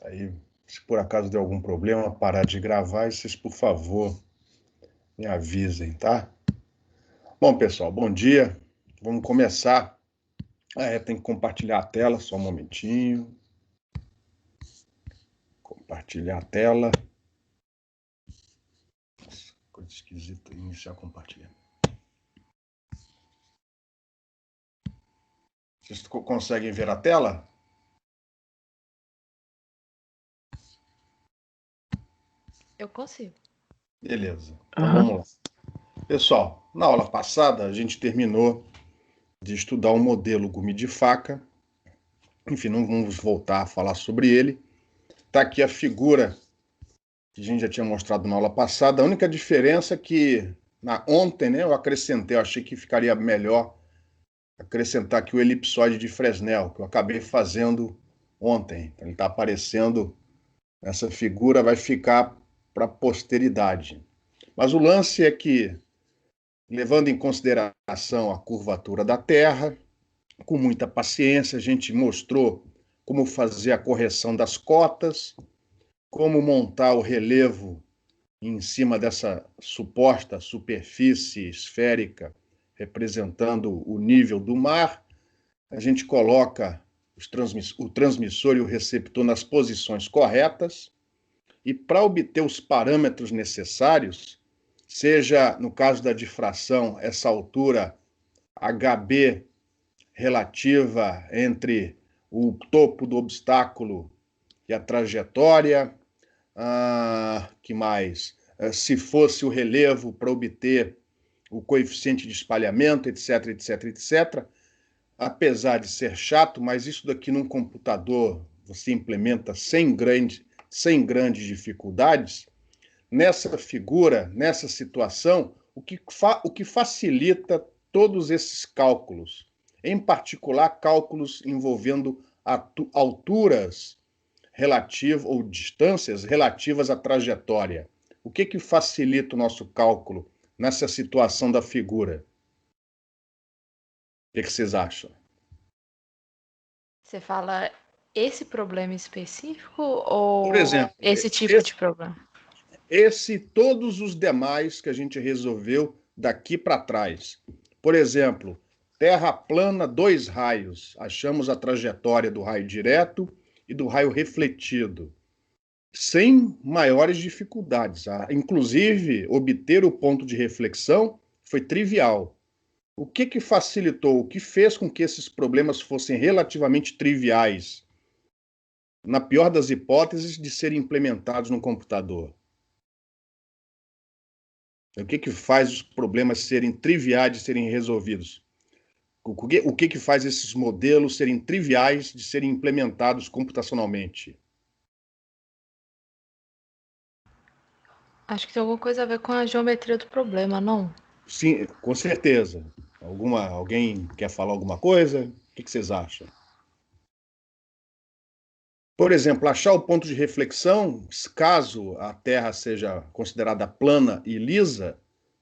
Aí, se por acaso der algum problema, parar de gravar, vocês, por favor, me avisem, tá? Bom, pessoal, bom dia. Vamos começar. Tem que compartilhar a tela, só um momentinho. Compartilhar a tela. Nossa, coisa esquisita, iniciar compartilhando. Vocês conseguem ver a tela? Eu consigo. Beleza, então vamos lá. Pessoal, na aula passada a gente terminou de estudar o modelo gume de faca. Enfim, não vamos voltar a falar sobre ele. Está aqui a figura que a gente já tinha mostrado na aula passada. A única diferença é que ontem, né, eu acrescentei, eu achei que ficaria melhor acrescentar aqui o elipsoide de Fresnel, que eu acabei fazendo ontem. Então, ele está aparecendo, essa figura vai ficar para a posteridade. Mas o lance é que, levando em consideração a curvatura da Terra, com muita paciência, a gente mostrou como fazer a correção das cotas, como montar o relevo em cima dessa suposta superfície esférica representando o nível do mar. A gente coloca o transmissor e o receptor nas posições corretas e, para obter os parâmetros necessários, seja no caso da difração, essa altura HB relativa entre o topo do obstáculo e a trajetória, que mais? Se fosse o relevo para obter o coeficiente de espalhamento, etc, etc, etc. Apesar de ser chato, mas isso daqui num computador você implementa sem grandes dificuldades. Nessa figura, nessa situação, o que facilita todos esses cálculos, em particular cálculos envolvendo alturas relativas ou distâncias relativas à trajetória. O que facilita o nosso cálculo nessa situação da figura? O que vocês acham? Você fala esse problema específico ou Por exemplo, esse tipo de problema? esse e todos os demais que a gente resolveu daqui para trás. Por exemplo, Terra plana, 2 raios. Achamos a trajetória do raio direto e do raio refletido, sem maiores dificuldades. Inclusive, obter o ponto de reflexão foi trivial. O que facilitou, o que fez com que esses problemas fossem relativamente triviais, na pior das hipóteses, de serem implementados no computador? O que faz os problemas serem triviais de serem resolvidos? O que faz esses modelos serem triviais de serem implementados computacionalmente? Acho que tem alguma coisa a ver com a geometria do problema, não? Sim, com certeza. Alguém quer falar alguma coisa? O que vocês acham? Por exemplo, achar o ponto de reflexão, caso a Terra seja considerada plana e lisa,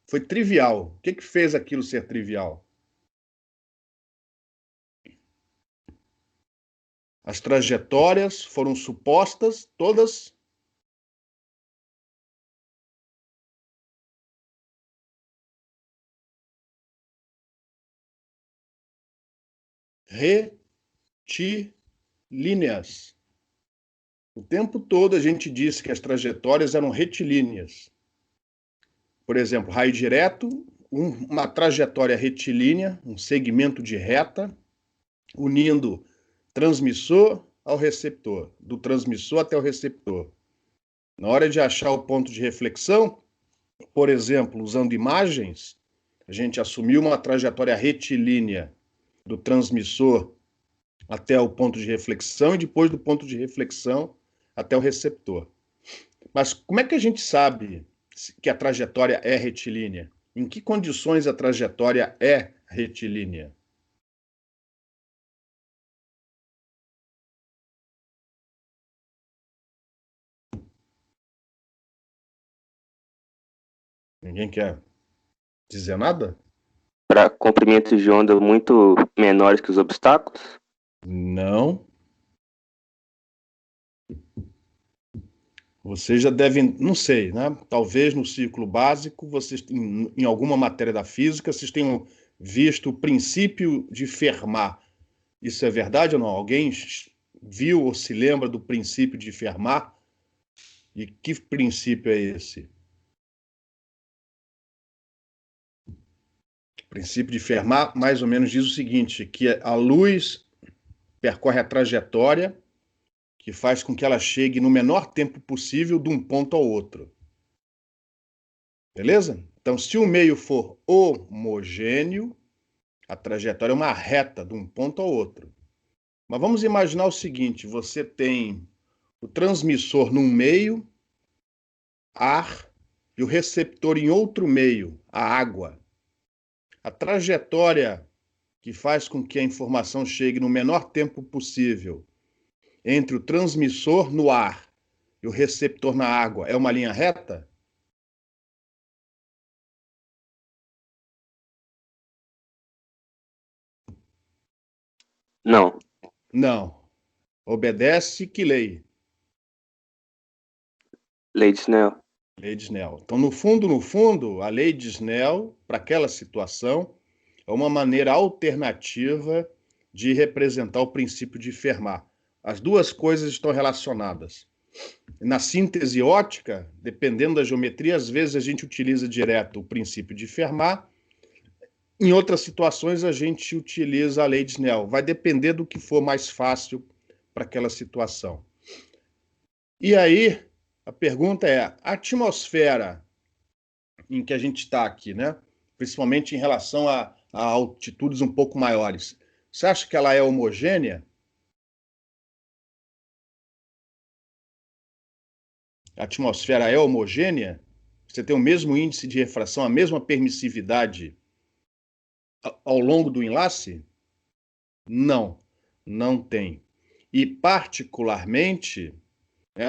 foi trivial. O que fez aquilo ser trivial? As trajetórias foram supostas, todas retilíneas. O tempo todo a gente disse que as trajetórias eram retilíneas. Por exemplo, raio direto, uma trajetória retilínea, um segmento de reta, unindo transmissor ao receptor, do transmissor até o receptor. Na hora de achar o ponto de reflexão, por exemplo, usando imagens, a gente assumiu uma trajetória retilínea do transmissor até o ponto de reflexão e depois do ponto de reflexão até o receptor. Mas como é que a gente sabe que a trajetória é retilínea? Em que condições a trajetória é retilínea? Ninguém quer dizer nada? Para comprimentos de onda muito menores que os obstáculos? Não. Vocês já devem, não sei, né? Talvez no ciclo básico, vocês, em alguma matéria da física, vocês tenham visto o princípio de Fermat. Isso é verdade ou não? Alguém viu ou se lembra do princípio de Fermat? E que princípio é esse? O princípio de Fermat mais ou menos diz o seguinte, que a luz percorre a trajetória que faz com que ela chegue no menor tempo possível de um ponto ao outro. Beleza? Então, se o meio for homogêneo, a trajetória é uma reta de um ponto ao outro. Mas vamos imaginar o seguinte, você tem o transmissor num meio, ar, e o receptor em outro meio, a água. A trajetória que faz com que a informação chegue no menor tempo possível entre o transmissor no ar e o receptor na água é uma linha reta? Não. Não. Obedece que lei? Lei de Snell. Lei de Snell. Então, no fundo, a lei de Snell, para aquela situação, é uma maneira alternativa de representar o princípio de Fermat. As duas coisas estão relacionadas. Na síntese ótica, dependendo da geometria, às vezes a gente utiliza direto o princípio de Fermat, em outras situações a gente utiliza a lei de Snell. Vai depender do que for mais fácil para aquela situação. E aí, a pergunta é, a atmosfera em que a gente está aqui, né? Principalmente em relação a altitudes um pouco maiores, você acha que ela é homogênea? A atmosfera é homogênea? Você tem o mesmo índice de refração, a mesma permissividade ao longo do enlace? Não, não tem. E, particularmente, né,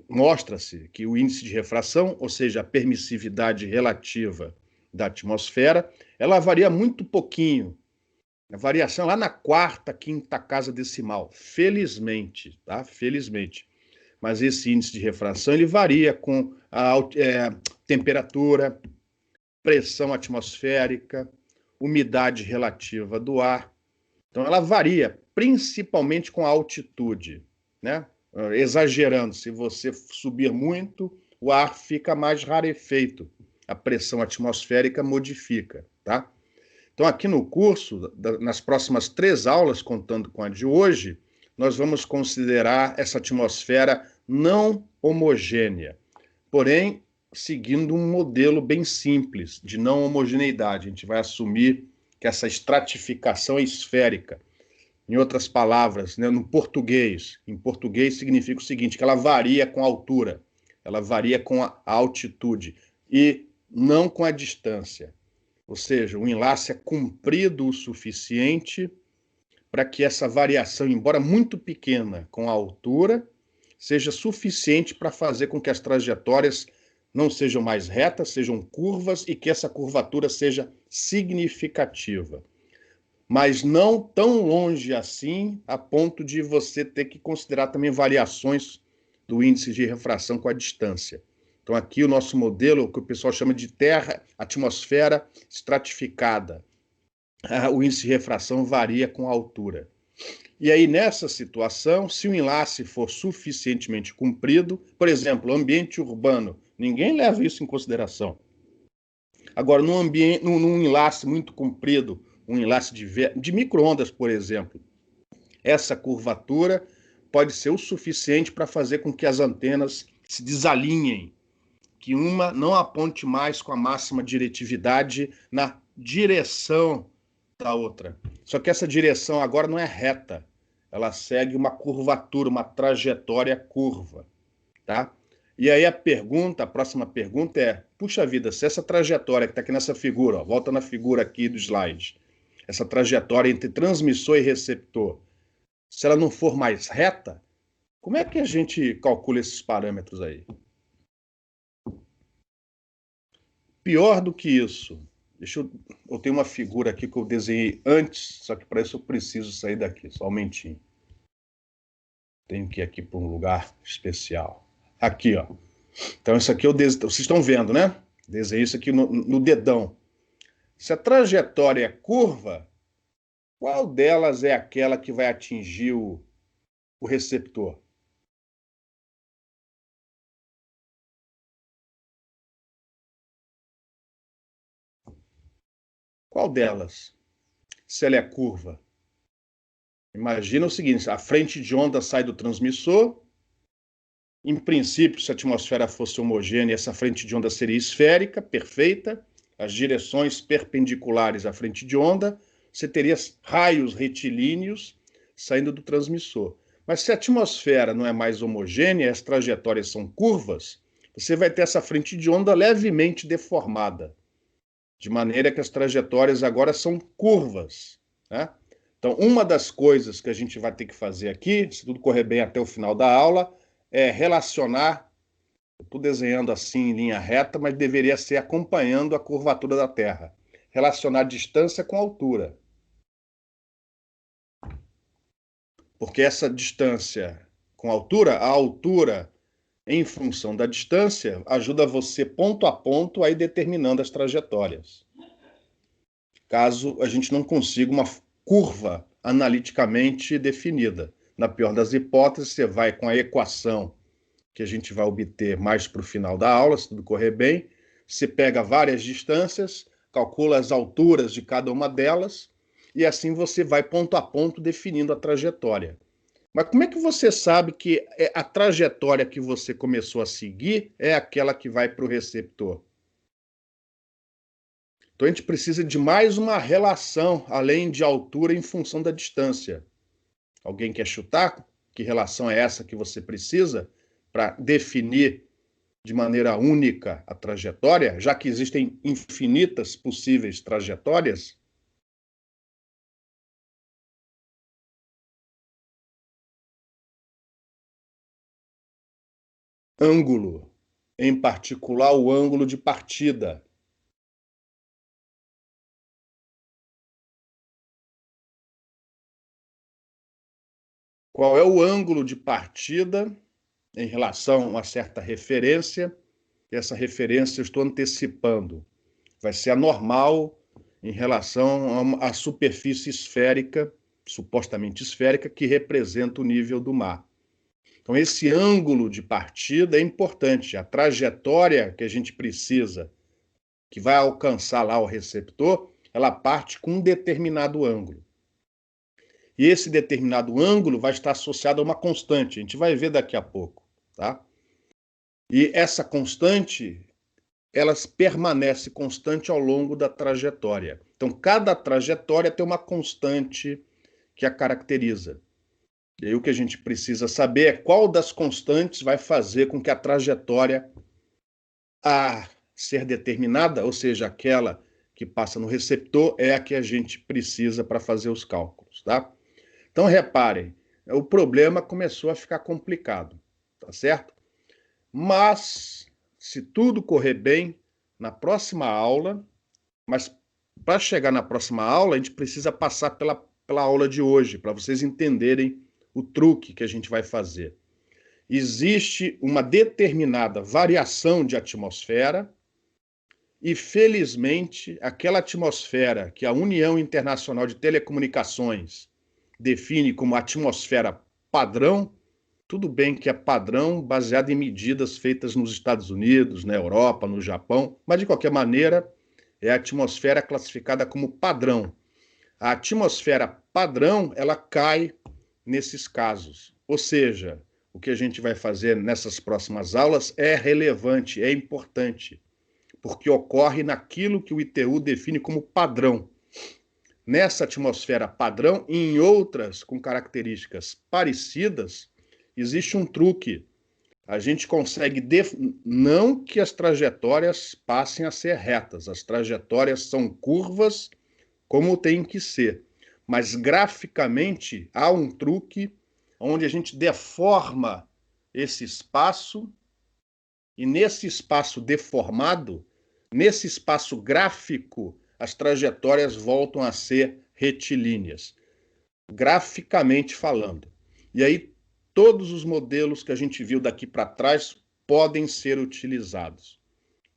mostra-se que o índice de refração, ou seja, a permissividade relativa da atmosfera, ela varia muito pouquinho. A variação lá na quarta, quinta casa decimal, felizmente, tá? Felizmente. Mas esse índice de refração ele varia com a temperatura, pressão atmosférica, umidade relativa do ar. Então ela varia principalmente com a altitude, né? Exagerando, se você subir muito, o ar fica mais rarefeito, a pressão atmosférica modifica, tá? Então aqui no curso, nas próximas 3 aulas, contando com a de hoje, nós vamos considerar essa atmosfera não homogênea, porém seguindo um modelo bem simples de não homogeneidade. A gente vai assumir que essa estratificação é esférica. Em outras palavras, né, no português, em português significa o seguinte, que ela varia com a altura, ela varia com a altitude e não com a distância. Ou seja, o enlace é comprido o suficiente para que essa variação, embora muito pequena com a altura, seja suficiente para fazer com que as trajetórias não sejam mais retas, sejam curvas e que essa curvatura seja significativa. Mas não tão longe assim, a ponto de você ter que considerar também variações do índice de refração com a distância. Então aqui o nosso modelo, o que o pessoal chama de terra, atmosfera estratificada. O índice de refração varia com a altura. E aí, nessa situação, se o enlace for suficientemente comprido, por exemplo, ambiente urbano, ninguém leva isso em consideração. Agora, num enlace muito comprido, um enlace de micro-ondas, por exemplo, essa curvatura pode ser o suficiente para fazer com que as antenas se desalinhem, que uma não aponte mais com a máxima diretividade na direção da outra. Só que essa direção agora não é reta, ela segue uma curvatura, uma trajetória curva, tá? E aí a próxima pergunta é, puxa vida, se essa trajetória que está aqui nessa figura, ó, volta na figura aqui do slide, essa trajetória entre transmissor e receptor, se ela não for mais reta, como é que a gente calcula esses parâmetros aí? Pior do que isso, eu tenho uma figura aqui que eu desenhei antes, só que para isso eu preciso sair daqui, só um momentinho. Tenho que ir aqui para um lugar especial. Aqui, ó. Então, isso aqui vocês estão vendo, né? Desenhei isso aqui no dedão. Se a trajetória é curva, qual delas é aquela que vai atingir o receptor? Qual delas? Se ela é curva. Imagina o seguinte, a frente de onda sai do transmissor. Em princípio, se a atmosfera fosse homogênea, essa frente de onda seria esférica, perfeita. As direções perpendiculares à frente de onda, você teria raios retilíneos saindo do transmissor. Mas se a atmosfera não é mais homogênea, as trajetórias são curvas, você vai ter essa frente de onda levemente deformada, de maneira que as trajetórias agora são curvas, né? Então, uma das coisas que a gente vai ter que fazer aqui, se tudo correr bem até o final da aula, é relacionar, eu estou desenhando assim em linha reta, mas deveria ser acompanhando a curvatura da Terra. Relacionar distância com altura. Porque essa distância com altura, a altura em função da distância, ajuda você ponto a ponto a ir determinando as trajetórias. Caso a gente não consiga uma curva analiticamente definida. Na pior das hipóteses, você vai com a equação que a gente vai obter mais para o final da aula, se tudo correr bem. Você pega várias distâncias, calcula as alturas de cada uma delas, e assim você vai ponto a ponto definindo a trajetória. Mas como é que você sabe que a trajetória que você começou a seguir é aquela que vai para o receptor? Então a gente precisa de mais uma relação, além de altura em função da distância. Alguém quer chutar? Que relação é essa que você precisa para definir de maneira única a trajetória, já que existem infinitas possíveis trajetórias? Ângulo, em particular o ângulo de partida. Qual é o ângulo de partida em relação a uma certa referência? Essa referência eu estou antecipando. Vai ser a normal em relação à superfície esférica, supostamente esférica, que representa o nível do mar. Então, esse ângulo de partida é importante. A trajetória que a gente precisa, que vai alcançar lá o receptor, ela parte com um determinado ângulo. E esse determinado ângulo vai estar associado a uma constante. A gente vai ver daqui a pouco, tá? E essa constante, ela permanece constante ao longo da trajetória. Então, cada trajetória tem uma constante que a caracteriza. E aí o que a gente precisa saber é qual das constantes vai fazer com que a trajetória a ser determinada, ou seja, aquela que passa no receptor, é a que a gente precisa para fazer os cálculos, tá? Então, reparem, o problema começou a ficar complicado, tá certo? Mas, se tudo correr bem, na próxima aula, mas para chegar na próxima aula, a gente precisa passar pela aula de hoje, para vocês entenderem o truque que a gente vai fazer. Existe uma determinada variação de atmosfera e, felizmente, aquela atmosfera que a União Internacional de Telecomunicações define como atmosfera padrão, tudo bem que é padrão baseado em medidas feitas nos Estados Unidos, na Europa, no Japão, mas de qualquer maneira é a atmosfera classificada como padrão. A atmosfera padrão, ela cai nesses casos. Ou seja, o que a gente vai fazer nessas próximas aulas é relevante, é importante, porque ocorre naquilo que o ITU define como padrão. Nessa atmosfera padrão e em outras com características parecidas, existe um truque. A gente consegue, não que as trajetórias passem a ser retas, as trajetórias são curvas como tem que ser, mas graficamente há um truque onde a gente deforma esse espaço e nesse espaço deformado, nesse espaço gráfico, as trajetórias voltam a ser retilíneas, graficamente falando. E aí todos os modelos que a gente viu daqui para trás podem ser utilizados,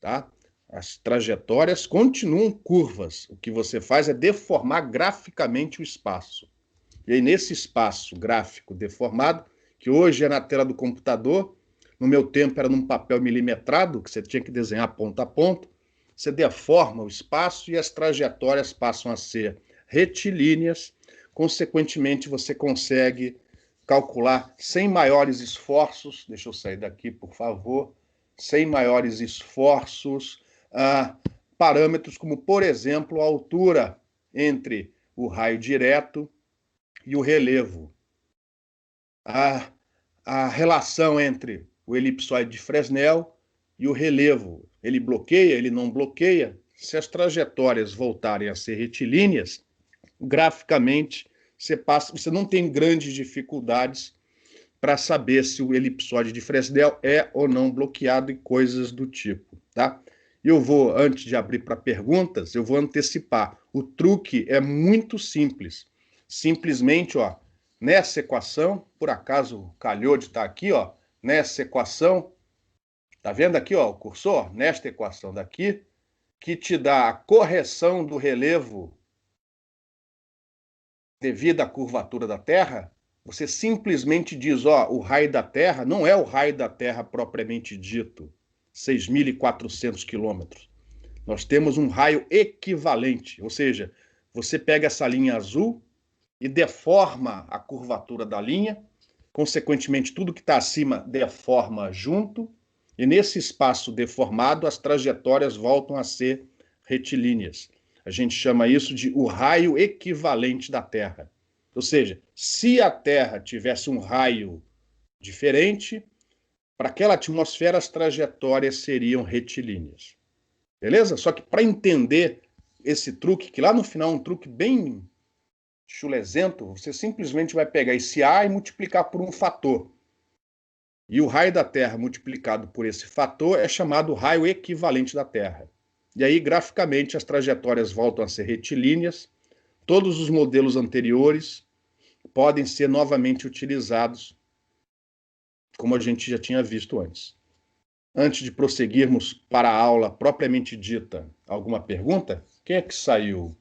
tá? As trajetórias continuam curvas. O que você faz é deformar graficamente o espaço. E aí, nesse espaço gráfico deformado, que hoje é na tela do computador, no meu tempo era num papel milimetrado, que você tinha que desenhar ponto a ponto, você deforma o espaço e as trajetórias passam a ser retilíneas. Consequentemente, você consegue calcular sem maiores esforços, deixa eu sair daqui, por favor, sem maiores esforços, parâmetros como, por exemplo, a altura entre o raio direto e o relevo, a relação entre o elipsoide de Fresnel e o relevo. Ele bloqueia, ele não bloqueia? Se as trajetórias voltarem a ser retilíneas, graficamente você não tem grandes dificuldades para saber se o elipsoide de Fresnel é ou não bloqueado e coisas do tipo, tá? Eu vou, antes de abrir para perguntas, eu vou antecipar. O truque é muito simples. Simplesmente, ó, nessa equação, por acaso calhou de estar aqui, ó, nessa equação, tá vendo aqui, ó, o cursor? Nesta equação daqui, que te dá a correção do relevo devido à curvatura da Terra, você simplesmente diz, ó, o raio da Terra não é o raio da Terra propriamente dito, 6.400 quilômetros. Nós temos um raio equivalente, ou seja, você pega essa linha azul e deforma a curvatura da linha, consequentemente, tudo que está acima deforma junto, e nesse espaço deformado, as trajetórias voltam a ser retilíneas. A gente chama isso de o raio equivalente da Terra. Ou seja, se a Terra tivesse um raio diferente, para aquela atmosfera as trajetórias seriam retilíneas. Beleza? Só que para entender esse truque, que lá no final é um truque bem chulesento, você simplesmente vai pegar esse A e multiplicar por um fator. E o raio da Terra multiplicado por esse fator é chamado raio equivalente da Terra. E aí, graficamente, as trajetórias voltam a ser retilíneas. Todos os modelos anteriores podem ser novamente utilizados, como a gente já tinha visto antes. Antes de prosseguirmos para a aula propriamente dita, alguma pergunta? Quem é que saiu?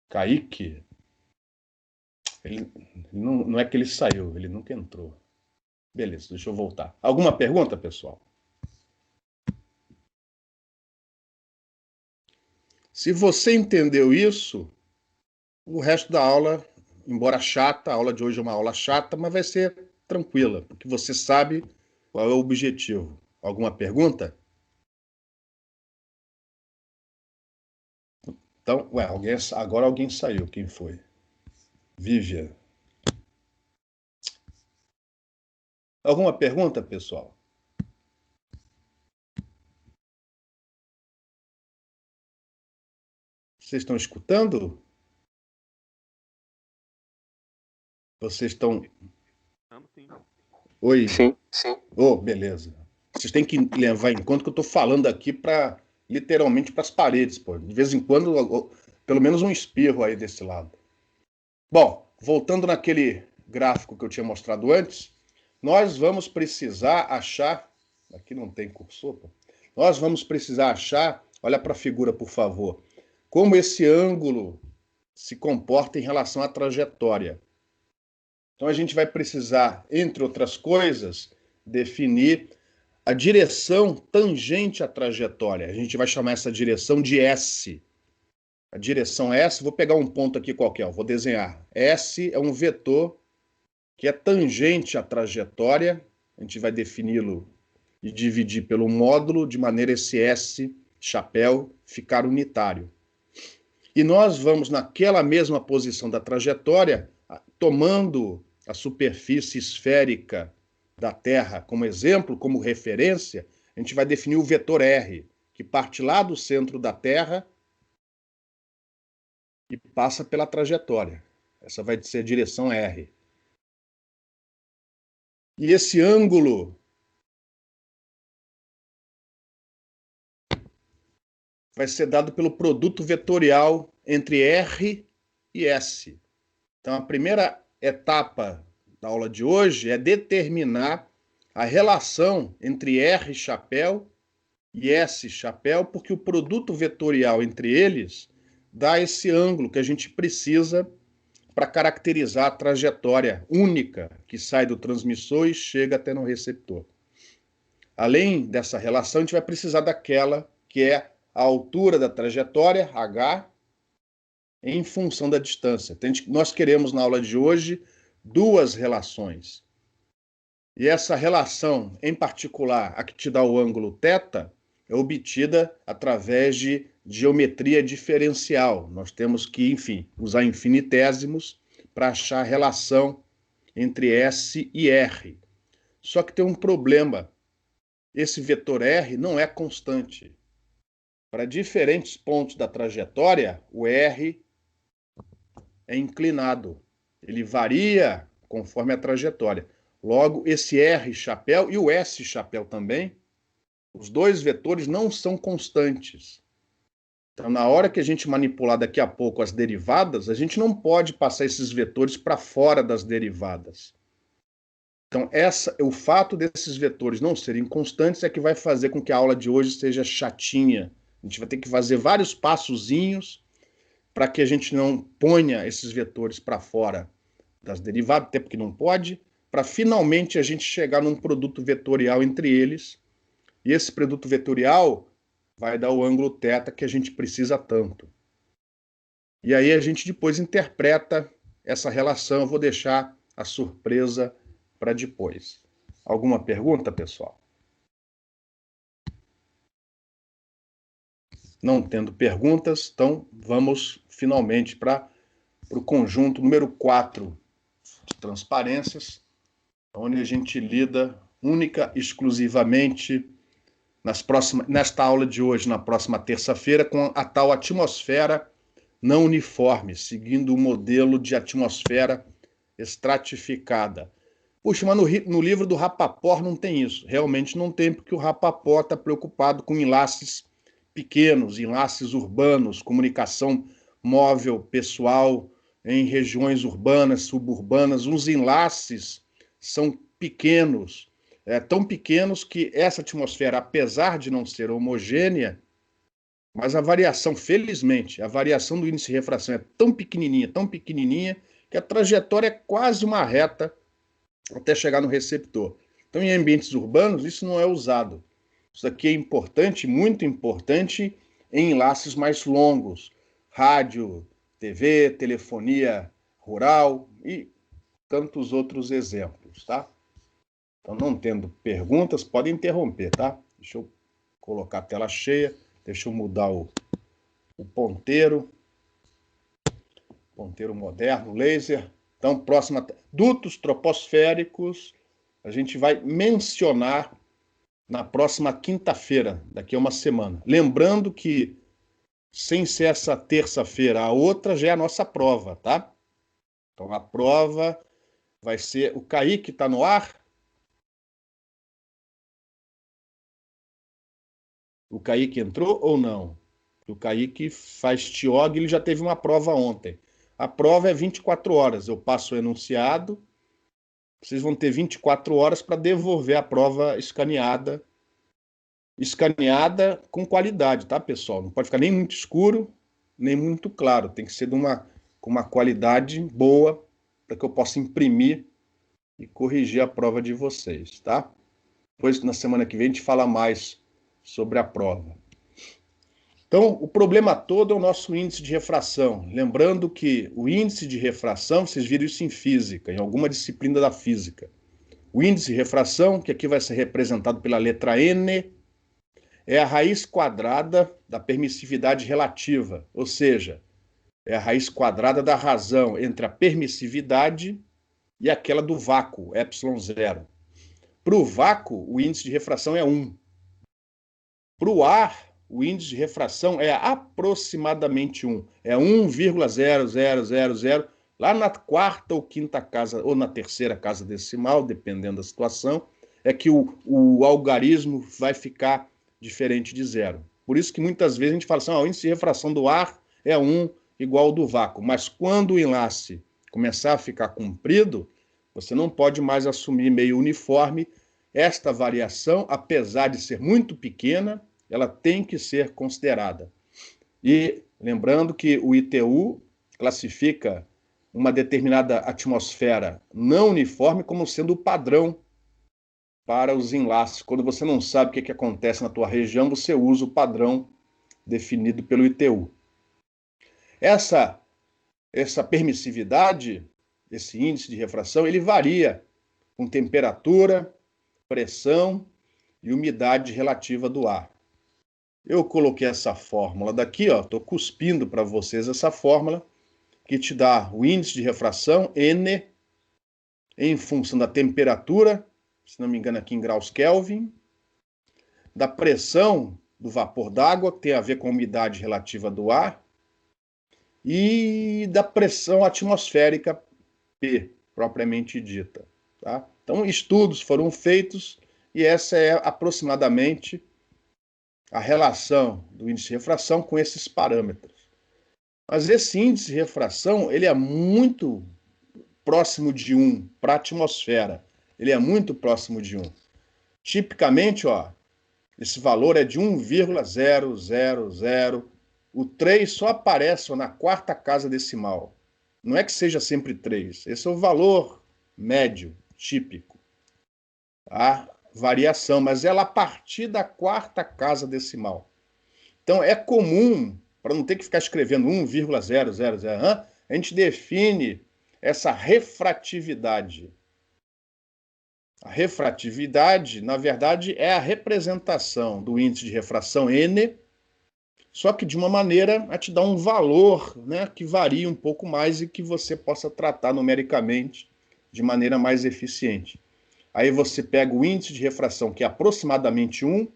Kaique? Ele não é que ele saiu, ele nunca entrou. Beleza, deixa eu voltar. Alguma pergunta, pessoal? Se você entendeu isso, o resto da aula, embora chata, a aula de hoje é uma aula chata, mas vai ser tranquila, porque você sabe qual é o objetivo. Alguma pergunta? Então, agora alguém saiu. Quem foi? Vivian. Alguma pergunta, pessoal? Vocês estão escutando? Vocês estão... Oi? Sim. Oh, beleza. Vocês têm que levar em conta que eu estou falando aqui literalmente para as paredes, pô. De vez em quando, pelo menos um espirro aí desse lado. Bom, voltando naquele gráfico que eu tinha mostrado antes, nós vamos precisar achar... Aqui não tem cursor, pô. Nós vamos precisar achar... Olha para a figura, por favor. Como esse ângulo se comporta em relação à trajetória. Então a gente vai precisar, entre outras coisas, definir a direção tangente à trajetória. A gente vai chamar essa direção de S. A direção S, vou pegar um ponto aqui qualquer, vou desenhar. S é um vetor que é tangente à trajetória. A gente vai defini-lo e dividir pelo módulo, de maneira esse S, chapéu, ficar unitário. E nós vamos, naquela mesma posição da trajetória, tomando a superfície esférica da Terra como exemplo, como referência, a gente vai definir o vetor R, que parte lá do centro da Terra e passa pela trajetória. Essa vai ser a direção R. E esse ângulo vai ser dado pelo produto vetorial entre R e S. Então, a primeira etapa desta aula de hoje é determinar a relação entre R chapéu e S chapéu, porque o produto vetorial entre eles dá esse ângulo que a gente precisa para caracterizar a trajetória única que sai do transmissor e chega até no receptor. Além dessa relação, a gente vai precisar daquela que é a altura da trajetória, H, em função da distância. Então, nós queremos, na aula de hoje, duas relações. E essa relação, em particular, a que te dá o ângulo θ, é obtida através de geometria diferencial. Nós temos que, enfim, usar infinitésimos para achar a relação entre S e R. Só que tem um problema. Esse vetor R não é constante. Para diferentes pontos da trajetória, o R é inclinado. Ele varia conforme a trajetória. Logo, esse R chapéu e o S chapéu também, os dois vetores não são constantes. Então, na hora que a gente manipular daqui a pouco as derivadas, a gente não pode passar esses vetores para fora das derivadas. Então, o fato desses vetores não serem constantes é que vai fazer com que a aula de hoje seja chatinha. A gente vai ter que fazer vários passozinhos para que a gente não ponha esses vetores para fora das derivadas, até porque não pode, para finalmente a gente chegar num produto vetorial entre eles. E esse produto vetorial vai dar o ângulo θ que a gente precisa tanto. E aí a gente depois interpreta essa relação. Eu vou deixar a surpresa para depois. Alguma pergunta, pessoal? Não tendo perguntas, então vamos finalmente para o conjunto número 4 de transparências, onde a gente lida única e exclusivamente nesta aula de hoje, na próxima terça-feira, com a tal atmosfera não uniforme, seguindo o modelo de atmosfera estratificada. Puxa, mas no livro do Rapaport não tem isso. Realmente não tem, porque o Rapaport está preocupado com enlaces pequenos, enlaces urbanos, comunicação móvel, pessoal, em regiões urbanas, suburbanas. Os enlaces são pequenos, tão pequenos que essa atmosfera, apesar de não ser homogênea, mas a variação, felizmente, a variação do índice de refração é tão pequenininha, que a trajetória é quase uma reta até chegar no receptor. Então, em ambientes urbanos, isso não é usado. Isso aqui é importante, muito importante, em enlaces mais longos. Rádio, TV, telefonia rural e tantos outros exemplos, tá? Então, não tendo perguntas, pode interromper, tá? Deixa eu colocar a tela cheia, deixa eu mudar o ponteiro moderno, laser. Então, próxima, dutos troposféricos, a gente vai mencionar na próxima quinta-feira, daqui a uma semana. Lembrando que, sem ser essa terça-feira, a outra já é a nossa prova, tá? Então, a prova vai ser... O Kaique está no ar? O Kaique entrou ou não? O Kaique faz TIOG, ele já teve uma prova ontem. A prova é 24 horas. Eu passo o enunciado, vocês vão ter 24 horas para devolver a prova escaneada com qualidade, tá, pessoal? Não pode ficar nem muito escuro, nem muito claro. Tem que ser com uma qualidade boa para que eu possa imprimir e corrigir a prova de vocês, tá? Depois, na semana que vem, a gente fala mais sobre a prova. Então, o problema todo é o nosso índice de refração. Lembrando que o índice de refração, vocês viram isso em física, em alguma disciplina da física. O índice de refração, que aqui vai ser representado pela letra N, é a raiz quadrada da permissividade relativa, ou seja, é a raiz quadrada da razão entre a permissividade e aquela do vácuo, ε0. Para o vácuo, o índice de refração é 1. Para o ar, o índice de refração é aproximadamente 1. É 1,0000, lá na quarta ou quinta casa, ou na terceira casa decimal, dependendo da situação, é que o algarismo vai ficar diferente de 0. Por isso que muitas vezes a gente fala assim, o índice de refração do ar é 1 igual ao do vácuo. Mas quando o enlace começar a ficar comprido, Você não pode mais assumir meio uniforme. Esta variação, apesar de ser muito pequena, ela tem que ser considerada. E lembrando que o ITU classifica uma determinada atmosfera não uniforme como sendo o padrão para os enlaces. Quando você não sabe o que acontece na tua região, você usa o padrão definido pelo ITU. Essa permissividade, esse índice de refração, ele varia com temperatura, pressão e umidade relativa do ar. Eu coloquei essa fórmula daqui, ó, estou cuspindo para vocês essa fórmula, que te dá o índice de refração, N, em função da temperatura, se não me engano aqui em graus Kelvin, da pressão do vapor d'água, que tem a ver com a umidade relativa do ar, e da pressão atmosférica P, propriamente dita. Tá? Então, estudos foram feitos e essa é aproximadamente a relação do índice de refração com esses parâmetros. Mas esse índice de refração, ele é muito próximo de 1 para a atmosfera. Ele é muito próximo de 1. Tipicamente, ó, esse valor é de 1,000. O 3 só aparece na quarta casa decimal. Não é que seja sempre 3. Esse é o valor médio, típico. A variação, mas ela a partir da quarta casa decimal. Então é comum, para não ter que ficar escrevendo 1,000, a gente define essa refratividade. A refratividade, na verdade, é a representação do índice de refração N, só que de uma maneira a te dar um valor, né, que varia um pouco mais e que você possa tratar numericamente de maneira mais eficiente. Aí você pega o índice de refração, que é aproximadamente 1,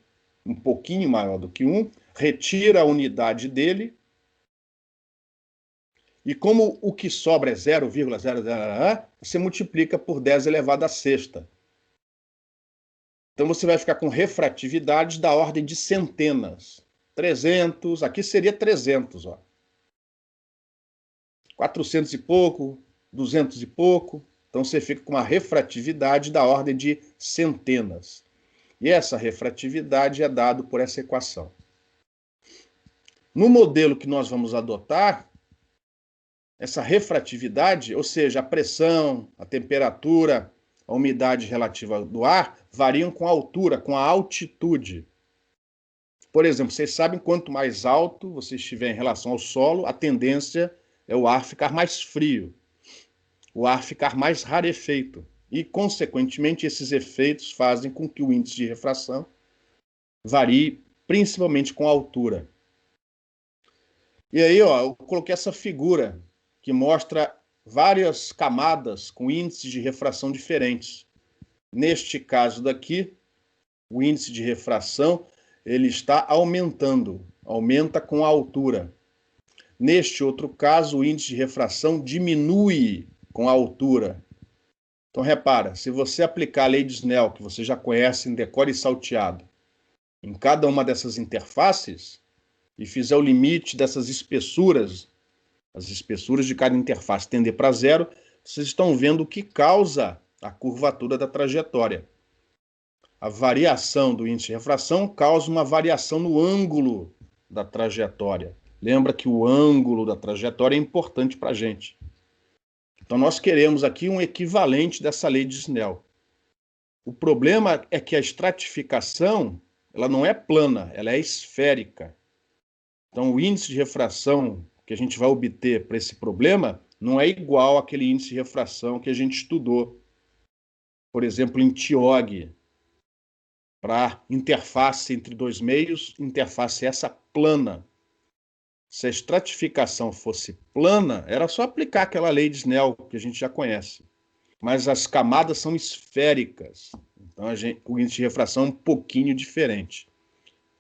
um pouquinho maior do que 1, retira a unidade dele, e como o que sobra é 0,00, você multiplica por 10 elevado à sexta. Então você vai ficar com refratividade da ordem de centenas. 300, aqui seria 300, ó. 400 e pouco, 200 e pouco. Então você fica com uma refratividade da ordem de centenas. E essa refratividade é dada por essa equação. No modelo que nós vamos adotar, essa refratividade, ou seja, a pressão, a temperatura, a umidade relativa do ar, variam com a altura, com a altitude. Por exemplo, vocês sabem, quanto mais alto você estiver em relação ao solo, a tendência é o ar ficar mais frio, o ar ficar mais rarefeito. E, consequentemente, esses efeitos fazem com que o índice de refração varie, principalmente com a altura. E aí, ó, eu coloquei essa figura que mostra várias camadas com índices de refração diferentes. Neste caso daqui, o índice de refração ele está aumentando, aumenta com a altura. Neste outro caso, o índice de refração diminui com a altura. Então, repara, se você aplicar a lei de Snell, que você já conhece em decore e salteado, em cada uma dessas interfaces, e fizer o limite dessas espessuras, as espessuras de cada interface tender para zero, vocês estão vendo o que causa a curvatura da trajetória. A variação do índice de refração causa uma variação no ângulo da trajetória. Lembra que o ângulo da trajetória é importante para a gente. Então nós queremos aqui um equivalente dessa lei de Snell. O problema é que a estratificação ela não é plana, ela é esférica. Então o índice de refração que a gente vai obter para esse problema não é igual àquele índice de refração que a gente estudou, por exemplo, em TIOG, para interface entre dois meios, interface essa plana. Se a estratificação fosse plana, era só aplicar aquela lei de Snell que a gente já conhece. Mas as camadas são esféricas. Então o índice de refração é um pouquinho diferente.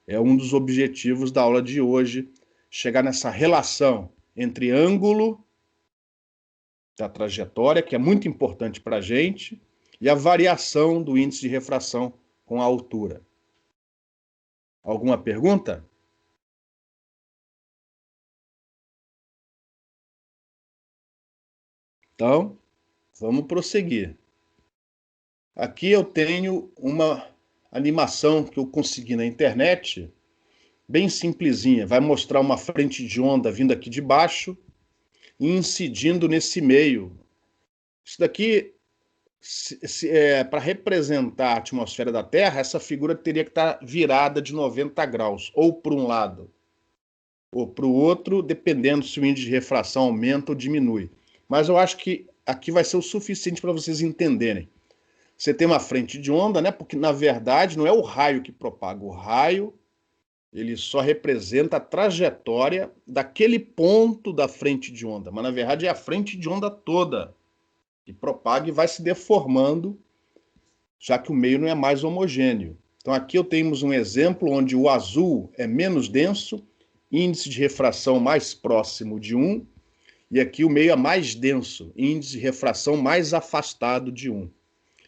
É um dos objetivos da aula de hoje, chegar nessa relação entre ângulo da trajetória, que é muito importante para a gente, e a variação do índice de refração com a altura. Alguma pergunta? Então, vamos prosseguir. Aqui eu tenho uma animação que eu consegui na internet, bem simplesinha. Vai mostrar uma frente de onda vindo aqui de baixo e incidindo nesse meio. Isso daqui, para representar a atmosfera da Terra, essa figura teria que estar virada de 90 graus, ou para um lado ou para o outro, dependendo se o índice de refração aumenta ou diminui. Mas eu acho que aqui vai ser o suficiente para vocês entenderem. Você tem uma frente de onda, né? Porque, na verdade, não é o raio que propaga. O raio, ele só representa a trajetória daquele ponto da frente de onda. Mas, na verdade, é a frente de onda toda que propaga e vai se deformando, já que o meio não é mais homogêneo. Então, aqui temos um exemplo onde o azul é menos denso, índice de refração mais próximo de 1, e aqui o meio é mais denso, índice de refração mais afastado de 1.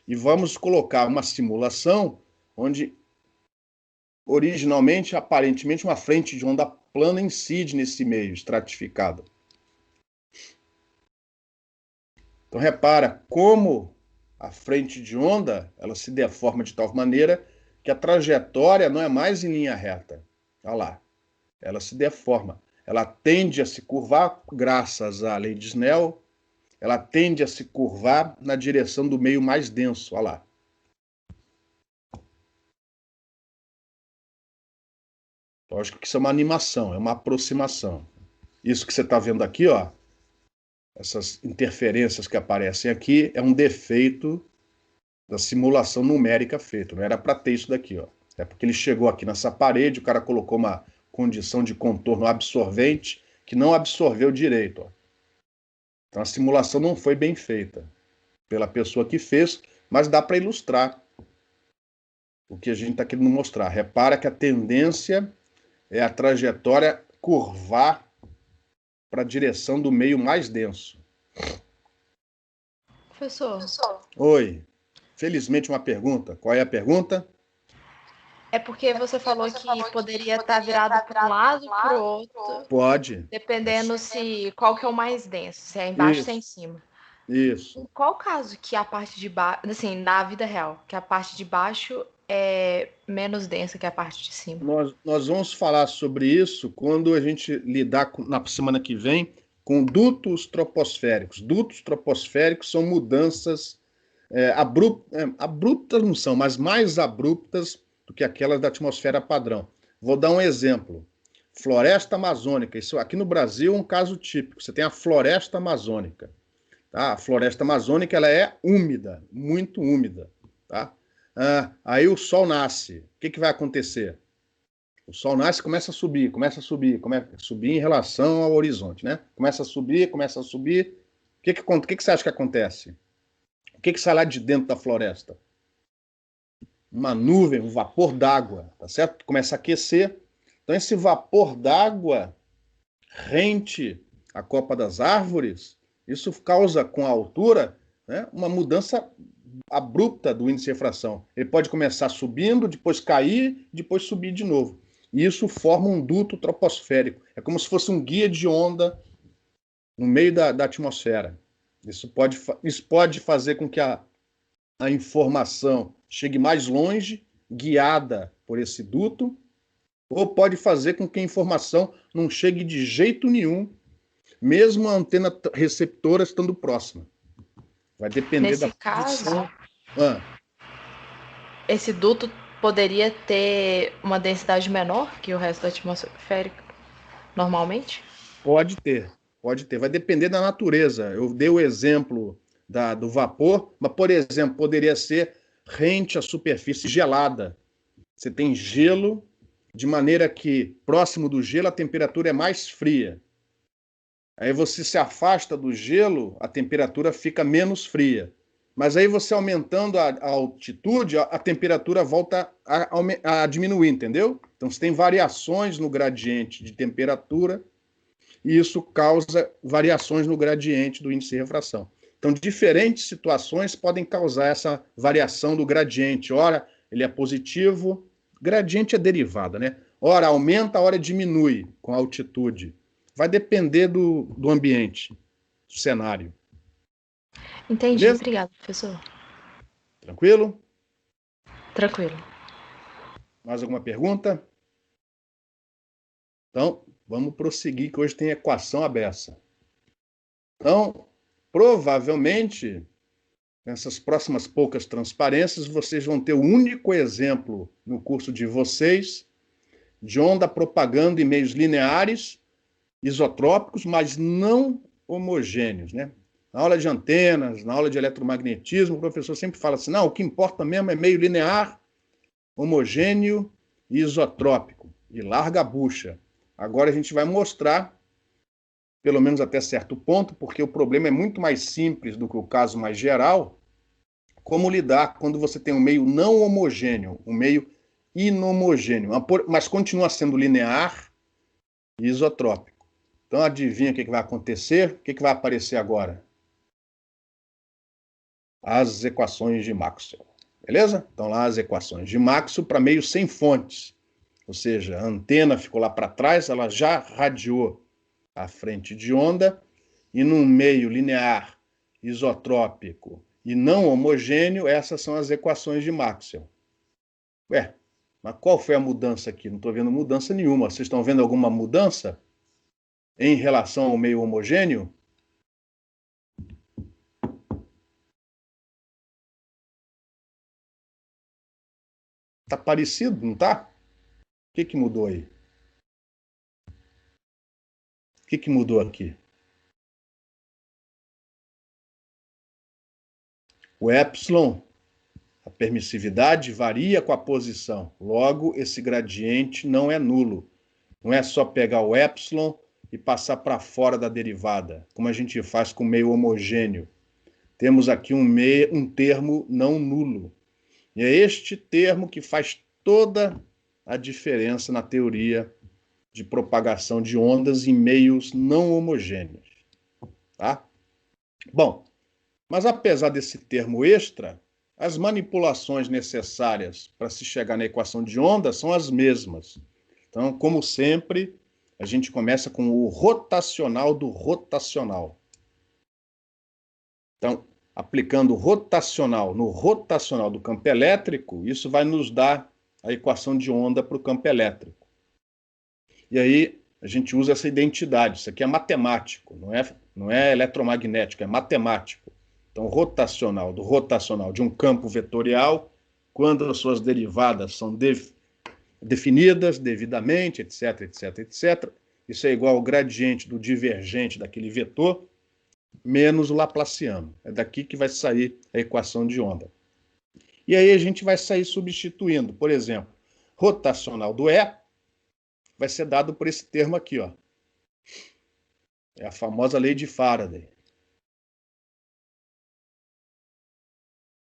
E vamos colocar uma simulação onde, originalmente, aparentemente, uma frente de onda plana incide nesse meio estratificado. Então, repara como a frente de onda ela se deforma de tal maneira que a trajetória não é mais em linha reta. Olha lá. Ela se deforma. Ela tende a se curvar, graças à lei de Snell, ela tende a se curvar na direção do meio mais denso. Olha lá. Lógico que isso é uma animação, é uma aproximação. Isso que você está vendo aqui, ó, essas interferências que aparecem aqui, é um defeito da simulação numérica feita. Não era para ter isso daqui, ó. É porque ele chegou aqui nessa parede, o cara colocou uma condição de contorno absorvente que não absorveu direito. Ó. Então a simulação não foi bem feita pela pessoa que fez, mas dá para ilustrar o que a gente está querendo mostrar. Repara que a tendência é a trajetória curvar para a direção do meio mais denso. Professor. Oi. Felizmente uma pergunta. Qual é a pergunta? É porque você falou que poderia estar virado para um lado ou para o outro. Pode. Dependendo qual que é o mais denso, se é embaixo ou se é em cima. Isso. Em qual caso que a parte de baixo, assim, na vida real, que a parte de baixo é menos densa que a parte de cima? Nós vamos falar sobre isso quando a gente lidar na semana que vem com dutos troposféricos. Dutos troposféricos são mudanças abruptas não são, mas mais abruptas do que aquelas da atmosfera padrão. Vou dar um exemplo. Floresta amazônica. Isso aqui no Brasil é um caso típico. Você tem a floresta amazônica. Tá? A floresta amazônica ela é úmida, muito úmida. Tá? Aí o sol nasce. O que vai acontecer? O sol nasce e começa a subir, começa a subir em relação ao horizonte. Né? Começa a subir. O que você acha que acontece? O que sai lá de dentro da floresta? Uma nuvem, um vapor d'água, tá certo? Começa a aquecer. Então, esse vapor d'água rente a copa das árvores, isso causa, com a altura, né, uma mudança abrupta do índice de refração. Ele pode começar subindo, depois cair, depois subir de novo. E isso forma um duto troposférico. É como se fosse um guia de onda no meio da atmosfera. Isso pode fazer com que a informação chegue mais longe, guiada por esse duto, ou pode fazer com que a informação não chegue de jeito nenhum, mesmo a antena receptora estando próxima. Vai depender Nesse da caso, esse duto poderia ter uma densidade menor que o resto da atmosférica, normalmente? Pode ter. Vai depender da natureza. Eu dei o exemplo do vapor, mas, por exemplo, poderia ser rente à superfície gelada. Você tem gelo, de maneira que, próximo do gelo, a temperatura é mais fria. Aí você se afasta do gelo, a temperatura fica menos fria. Mas aí você aumentando a altitude, a temperatura volta a diminuir, entendeu? Então você tem variações no gradiente de temperatura e isso causa variações no gradiente do índice de refração. Então, diferentes situações podem causar essa variação do gradiente. Ora, ele é positivo, gradiente é derivada, né? Ora aumenta, ora diminui com a altitude. Vai depender do ambiente, do cenário. Entendi, beleza? Obrigado, professor. Tranquilo? Tranquilo. Mais alguma pergunta? Então, vamos prosseguir, que hoje tem equação aberta. Então, provavelmente, nessas próximas poucas transparências, vocês vão ter o único exemplo no curso de vocês de onda propagando em meios lineares, isotrópicos, mas não homogêneos, né? Na aula de antenas, na aula de eletromagnetismo, o professor sempre fala assim, não, o que importa mesmo é meio linear, homogêneo e isotrópico. E larga a bucha. Agora a gente vai mostrar, pelo menos até certo ponto, porque o problema é muito mais simples do que o caso mais geral, como lidar quando você tem um meio não homogêneo, um meio inhomogêneo, mas continua sendo linear e isotrópico. Então adivinha o que vai acontecer? O que vai aparecer agora? As equações de Maxwell. Beleza? Então lá as equações de Maxwell para meio sem fontes. Ou seja, a antena ficou lá para trás, ela já radiou a frente de onda, e num meio linear, isotrópico e não homogêneo, essas são as equações de Maxwell. Ué, mas qual foi a mudança aqui? Não estou vendo mudança nenhuma. Vocês estão vendo alguma mudança em relação ao meio homogêneo? Está parecido, não está? O que mudou aí? O que mudou aqui? O epsilon, a permissividade, varia com a posição. Logo, esse gradiente não é nulo. Não é só pegar o epsilon e passar para fora da derivada, como a gente faz com o meio homogêneo. Temos aqui um termo não nulo. E é este termo que faz toda a diferença na teoria de propagação de ondas em meios não homogêneos. Tá? Bom, mas apesar desse termo extra, as manipulações necessárias para se chegar na equação de onda são as mesmas. Então, como sempre, a gente começa com o rotacional do rotacional. Então, aplicando o rotacional no rotacional do campo elétrico, isso vai nos dar a equação de onda para o campo elétrico. E aí a gente usa essa identidade. Isso aqui é matemático, não é eletromagnético, é matemático. Então, rotacional do rotacional de um campo vetorial, quando as suas derivadas são definidas devidamente, etc, etc, etc. Isso é igual ao gradiente do divergente daquele vetor, menos o laplaciano. É daqui que vai sair a equação de onda. E aí a gente vai sair substituindo. Por exemplo, rotacional do E vai ser dado por esse termo aqui, ó. É a famosa lei de Faraday.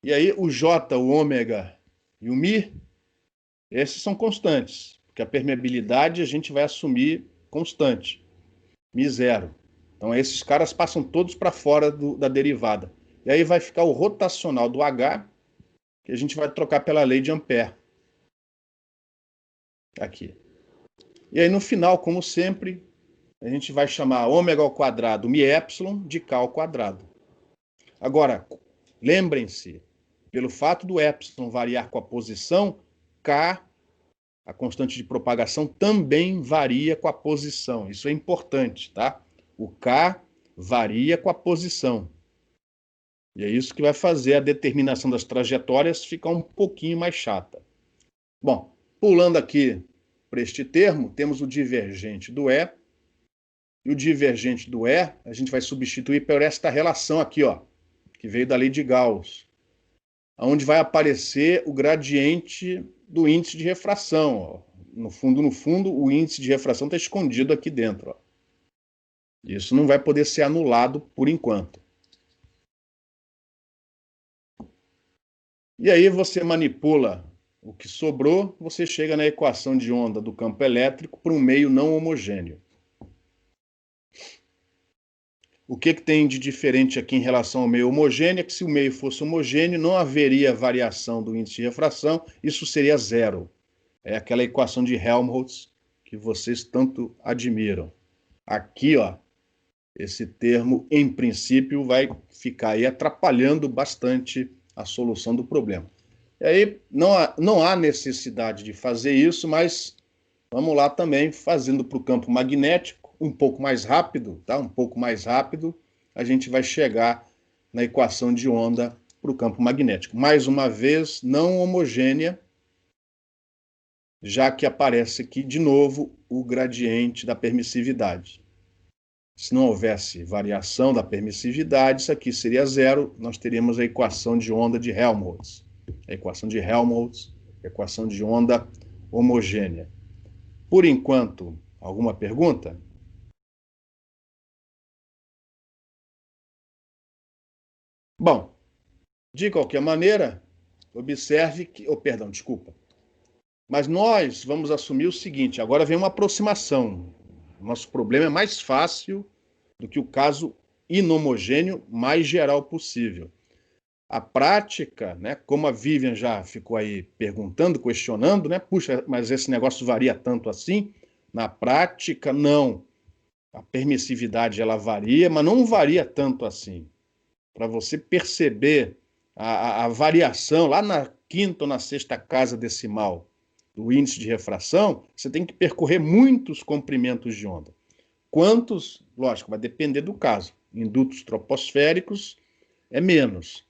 E aí o J, o ômega e o Mi, esses são constantes, porque a permeabilidade a gente vai assumir constante, Mi zero. Então esses caras passam todos para fora da derivada. E aí vai ficar o rotacional do H, que a gente vai trocar pela lei de Ampère. Aqui. E aí no final, como sempre, a gente vai chamar ômega ao quadrado Mi epsilon de K ao quadrado. Agora, lembrem-se, pelo fato do epsilon variar com a posição, K, a constante de propagação, também varia com a posição. Isso é importante, tá? O K varia com a posição. E é isso que vai fazer a determinação das trajetórias ficar um pouquinho mais chata. Bom, pulando aqui para este termo, temos o divergente do E. E o divergente do E, a gente vai substituir por esta relação aqui, ó, que veio da lei de Gauss, onde vai aparecer o gradiente do índice de refração. Ó. No fundo, o índice de refração está escondido aqui dentro. Ó. Isso não vai poder ser anulado por enquanto. E aí você manipula o que sobrou, você chega na equação de onda do campo elétrico para um meio não homogêneo. O que tem de diferente aqui em relação ao meio homogêneo é que se o meio fosse homogêneo, não haveria variação do índice de refração, isso seria zero. É aquela equação de Helmholtz que vocês tanto admiram. Aqui, ó, esse termo, em princípio, vai ficar aí atrapalhando bastante a solução do problema. E aí não há necessidade de fazer isso, mas vamos lá também, fazendo para o campo magnético, um pouco mais rápido, tá? Um pouco mais rápido, a gente vai chegar na equação de onda para o campo magnético. Mais uma vez, não homogênea, já que aparece aqui de novo o gradiente da permissividade. Se não houvesse variação da permissividade, isso aqui seria zero, nós teríamos a equação de onda de Helmholtz. A equação de Helmholtz, equação de onda homogênea. Por enquanto, alguma pergunta? Bom, de qualquer maneira, observe que... perdão, desculpa. Mas nós vamos assumir o seguinte, agora vem uma aproximação. Nosso problema é mais fácil do que o caso inhomogêneo mais geral possível. A prática, né, como a Vivian já ficou aí perguntando, questionando, né, puxa, mas esse negócio varia tanto assim? Na prática, não. A permissividade ela varia, mas não varia tanto assim. Para você perceber a variação lá na quinta ou na sexta casa decimal do índice de refração, você tem que percorrer muitos comprimentos de onda. Quantos? Lógico, vai depender do caso. Em dutos troposféricos é menos.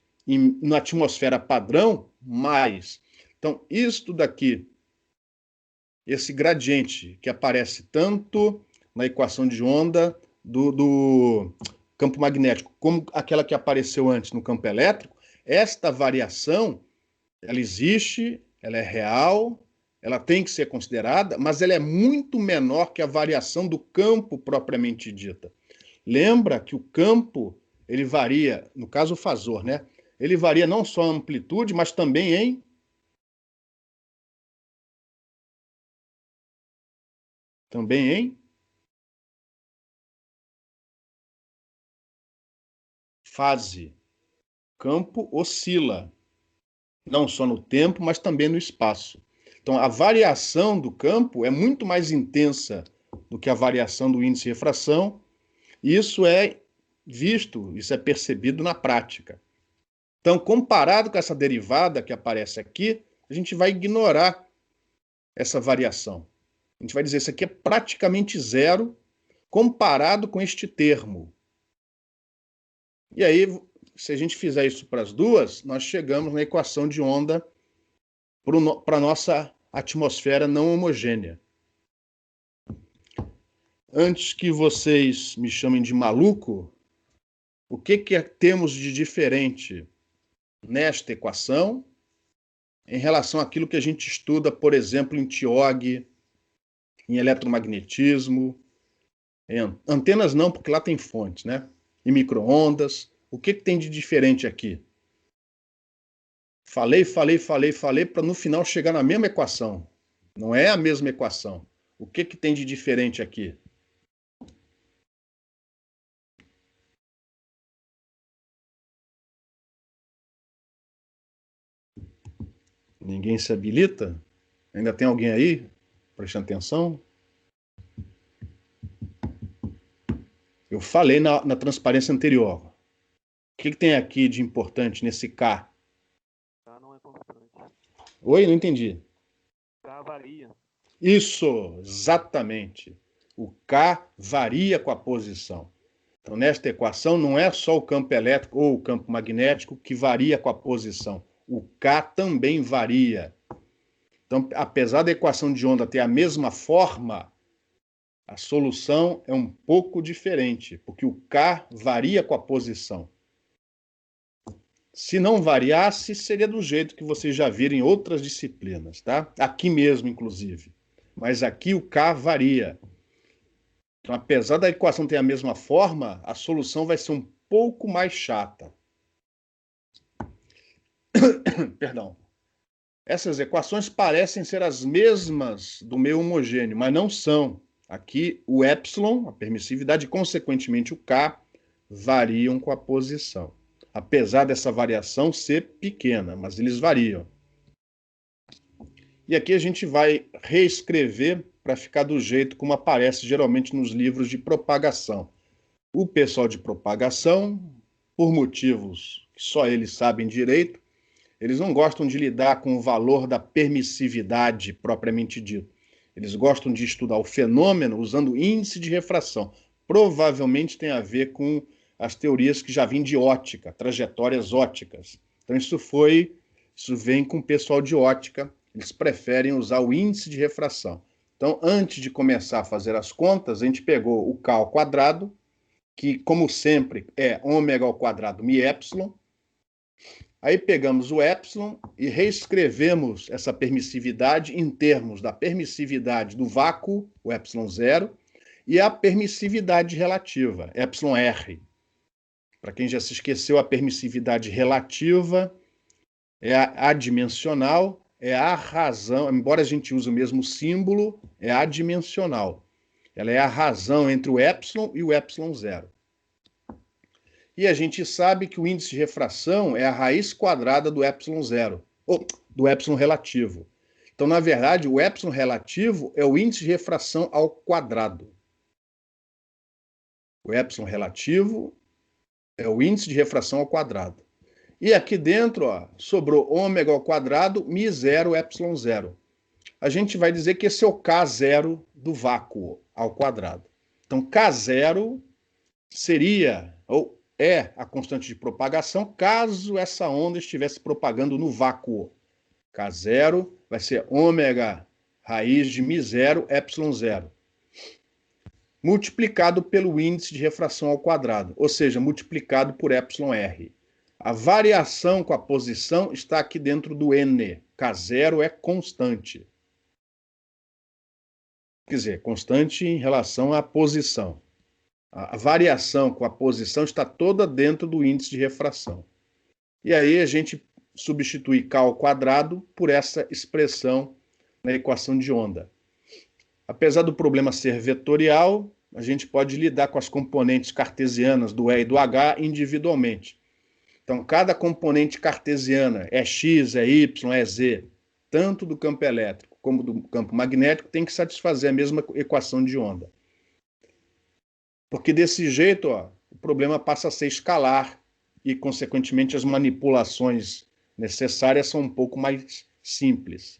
Na atmosfera padrão, mais. Então, isto daqui, esse gradiente que aparece tanto na equação de onda do campo magnético, como aquela que apareceu antes no campo elétrico, esta variação, ela existe, ela é real, ela tem que ser considerada, mas ela é muito menor que a variação do campo propriamente dita. Lembra que o campo, ele varia, no caso o fasor, né? Ele varia não só em amplitude, mas também em fase. O campo oscila, não só no tempo, mas também no espaço. Então, a variação do campo é muito mais intensa do que a variação do índice de refração. Isso é visto, isso é percebido na prática. Então, comparado com essa derivada que aparece aqui, a gente vai ignorar essa variação. A gente vai dizer, isso aqui é praticamente zero comparado com este termo. E aí, se a gente fizer isso para as duas, nós chegamos na equação de onda para a nossa atmosfera não homogênea. Antes que vocês me chamem de maluco, o que temos de diferente nesta equação em relação àquilo que a gente estuda, por exemplo, em TIOG, em eletromagnetismo, em antenas não, porque lá tem fontes, né? Em micro-ondas. O que tem de diferente aqui? Falei, para no final chegar na mesma equação. Não é a mesma equação. O que tem de diferente aqui? Ninguém se habilita? Ainda tem alguém aí prestando atenção? Eu falei na transparência anterior. O que tem aqui de importante nesse K? K não é constante. Oi, não entendi. K varia. Isso, exatamente. O K varia com a posição. Então, nesta equação, não é só o campo elétrico ou o campo magnético que varia com a posição. O K também varia. Então, apesar da equação de onda ter a mesma forma, a solução é um pouco diferente, porque o K varia com a posição. Se não variasse, seria do jeito que vocês já viram em outras disciplinas, tá? Aqui mesmo, inclusive. Mas aqui o K varia. Então, apesar da equação ter a mesma forma, a solução vai ser um pouco mais chata. Perdão. Essas equações parecem ser as mesmas do meio homogêneo, mas não são. Aqui o epsilon, a permissividade, e consequentemente o K, variam com a posição. Apesar dessa variação ser pequena, mas eles variam. E aqui a gente vai reescrever para ficar do jeito como aparece geralmente nos livros de propagação. O pessoal de propagação, por motivos que só eles sabem direito, eles não gostam de lidar com o valor da permissividade propriamente dito. Eles gostam de estudar o fenômeno usando índice de refração. Provavelmente tem a ver com as teorias que já vêm de ótica, trajetórias óticas. Então isso vem com o pessoal de ótica, eles preferem usar o índice de refração. Então, antes de começar a fazer as contas, a gente pegou o K ao quadrado, que, como sempre, é ômega ao quadrado mi epsilon. Aí pegamos o epsilon e reescrevemos essa permissividade em termos da permissividade do vácuo, o epsilon zero, e a permissividade relativa, epsilon r. Para quem já se esqueceu, a permissividade relativa é a adimensional, é a razão, embora a gente use o mesmo símbolo, é adimensional. Ela é a razão entre o epsilon e o epsilon zero. E a gente sabe que o índice de refração é a raiz quadrada do epsilon zero, ou do epsilon relativo. Então, na verdade, o epsilon relativo é o índice de refração ao quadrado. O epsilon relativo é o índice de refração ao quadrado. E aqui dentro, ó, sobrou ômega ao quadrado, mi zero, epsilon zero. A gente vai dizer que esse é o K0 do vácuo ao quadrado. Então, K0 seria, ou é a constante de propagação, caso essa onda estivesse propagando no vácuo. K0 vai ser ômega raiz de mi zero, epsilon zero, multiplicado pelo índice de refração ao quadrado, ou seja, multiplicado por epsilon r. A variação com a posição está aqui dentro do N. K0 é constante. Quer dizer, constante em relação à posição. A variação com a posição está toda dentro do índice de refração. E aí a gente substitui K ao quadrado por essa expressão na equação de onda. Apesar do problema ser vetorial, a gente pode lidar com as componentes cartesianas do E e do H individualmente. Então, cada componente cartesiana, é X, é Y, é Z, tanto do campo elétrico como do campo magnético, tem que satisfazer a mesma equação de onda. Porque desse jeito, ó, o problema passa a ser escalar e, consequentemente, as manipulações necessárias são um pouco mais simples.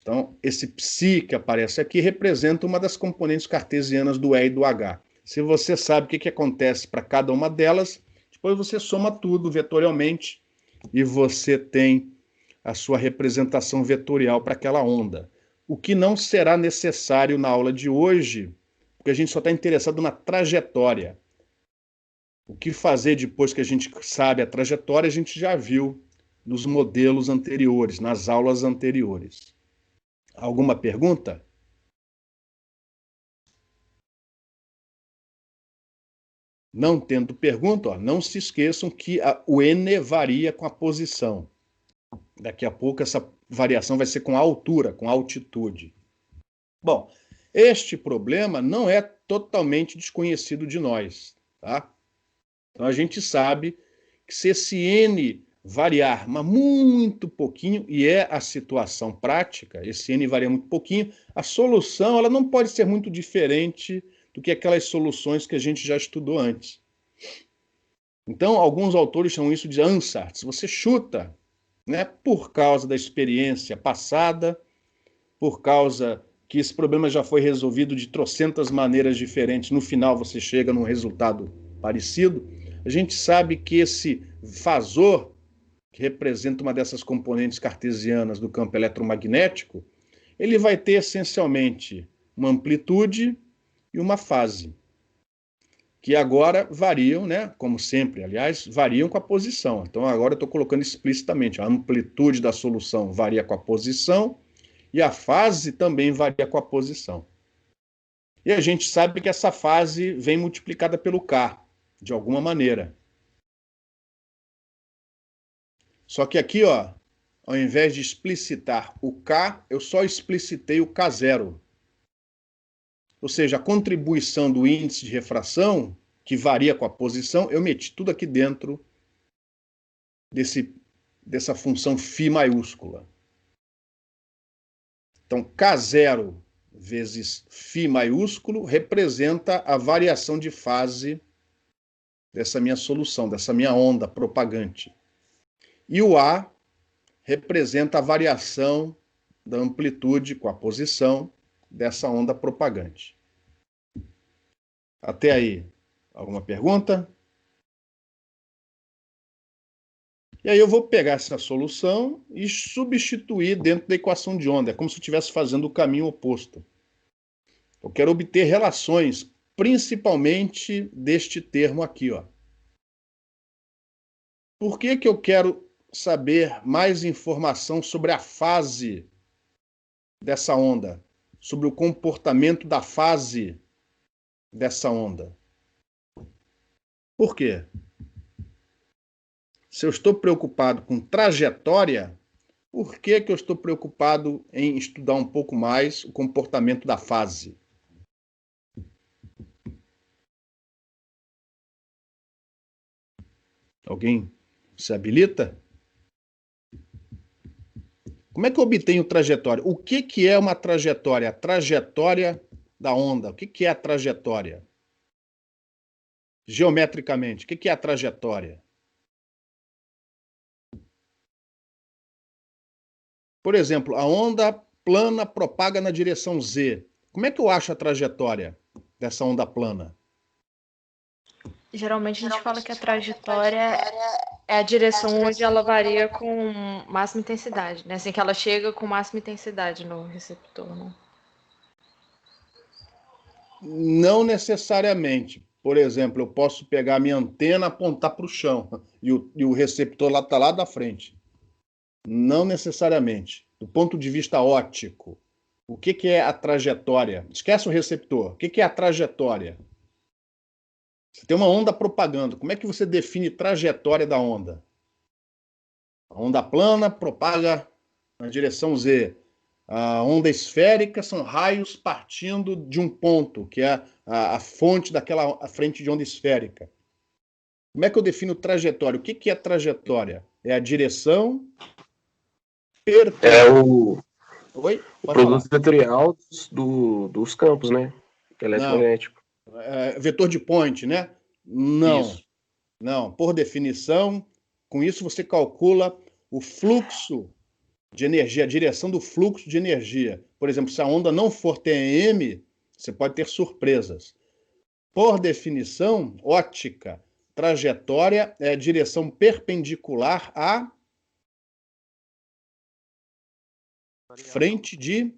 Então, esse psi que aparece aqui representa uma das componentes cartesianas do E e do H. Se você sabe o que acontece para cada uma delas, depois você soma tudo vetorialmente e você tem a sua representação vetorial para aquela onda. O que não será necessário na aula de hoje, porque a gente só está interessado na trajetória. O que fazer depois que a gente sabe a trajetória, a gente já viu nos modelos anteriores, nas aulas anteriores. Alguma pergunta? Não tendo pergunta, ó, não se esqueçam que o N varia com a posição. Daqui a pouco essa variação vai ser com a altura, com a altitude. Bom, este problema não é totalmente desconhecido de nós, tá? Então a gente sabe que se esse N variar, mas muito pouquinho, e é a situação prática, esse N varia muito pouquinho, a solução ela não pode ser muito diferente do que aquelas soluções que a gente já estudou antes. Então, alguns autores chamam isso de ansatz. Você chuta, né, por causa da experiência passada, por causa que esse problema já foi resolvido de trocentas maneiras diferentes, no final você chega num resultado parecido. A gente sabe que esse fasor, que representa uma dessas componentes cartesianas do campo eletromagnético, ele vai ter essencialmente uma amplitude e uma fase, que agora variam, né, como sempre, aliás, variam com a posição. Então agora eu estou colocando explicitamente, a amplitude da solução varia com a posição e a fase também varia com a posição. E a gente sabe que essa fase vem multiplicada pelo K, de alguma maneira. Só que aqui, ó, ao invés de explicitar o K, eu só explicitei o K0. Ou seja, a contribuição do índice de refração, que varia com a posição, eu meti tudo aqui dentro dessa função φ maiúscula. Então, K0 vezes φ maiúsculo representa a variação de fase dessa minha solução, dessa minha onda propagante. E o A representa a variação da amplitude com a posição dessa onda propagante. Até aí, alguma pergunta? E aí eu vou pegar essa solução e substituir dentro da equação de onda. É como se eu estivesse fazendo o caminho oposto. Eu quero obter relações, principalmente deste termo aqui, ó. Por que que eu quero saber mais informação sobre a fase dessa onda? Sobre o comportamento da fase dessa onda? Por quê? Se eu estou preocupado com trajetória, por que que eu estou preocupado em estudar um pouco mais o comportamento da fase? Alguém se habilita? Como é que eu obtenho trajetória? O que que é uma trajetória? A trajetória da onda. O que que é a trajetória? Geometricamente, o que que é a trajetória? Por exemplo, a onda plana propaga na direção Z. Como é que eu acho a trajetória dessa onda plana? Geralmente a gente fala que a trajetória é a direção onde ela varia com máxima intensidade, né? Assim que ela chega com máxima intensidade no receptor, né? Não necessariamente. Por exemplo, eu posso pegar a minha antena, apontar para o chão e o receptor lá está lá da frente. Não necessariamente. Do ponto de vista óptico, o que que é a trajetória? Esquece o receptor. O que que é a trajetória? Você tem uma onda propagando. Como é que você define trajetória da onda? A onda plana propaga na direção Z. A onda esférica são raios partindo de um ponto, que é a fonte daquela a frente de onda esférica. Como é que eu defino trajetória? O que que é trajetória? É a direção É o Oi? Pode produto falar. vetorial dos campos, né? Não. Eletromagnético. Vetor de point, né? Não. Isso. Não. Por definição, com isso você calcula o fluxo de energia, a direção do fluxo de energia. Por exemplo, se a onda não for TEM, você pode ter surpresas. Por definição, ótica, trajetória é a direção perpendicular à frente de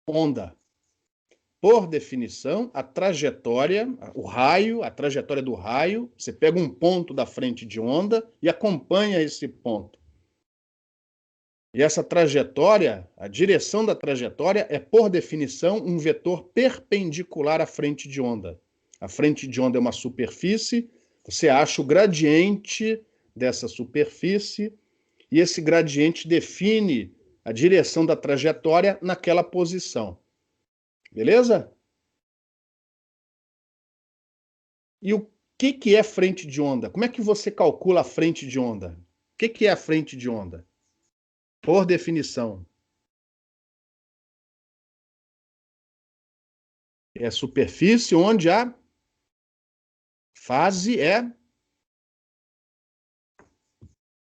onda. Por definição, a trajetória, o raio, a trajetória do raio, você pega um ponto da frente de onda e acompanha esse ponto. E essa trajetória, a direção da trajetória é, por definição, um vetor perpendicular à frente de onda. A frente de onda é uma superfície, você acha o gradiente dessa superfície e esse gradiente define a direção da trajetória naquela posição. Beleza? E o que é frente de onda? Como é que você calcula a frente de onda? O que é a frente de onda? Por definição, é a superfície onde a fase é...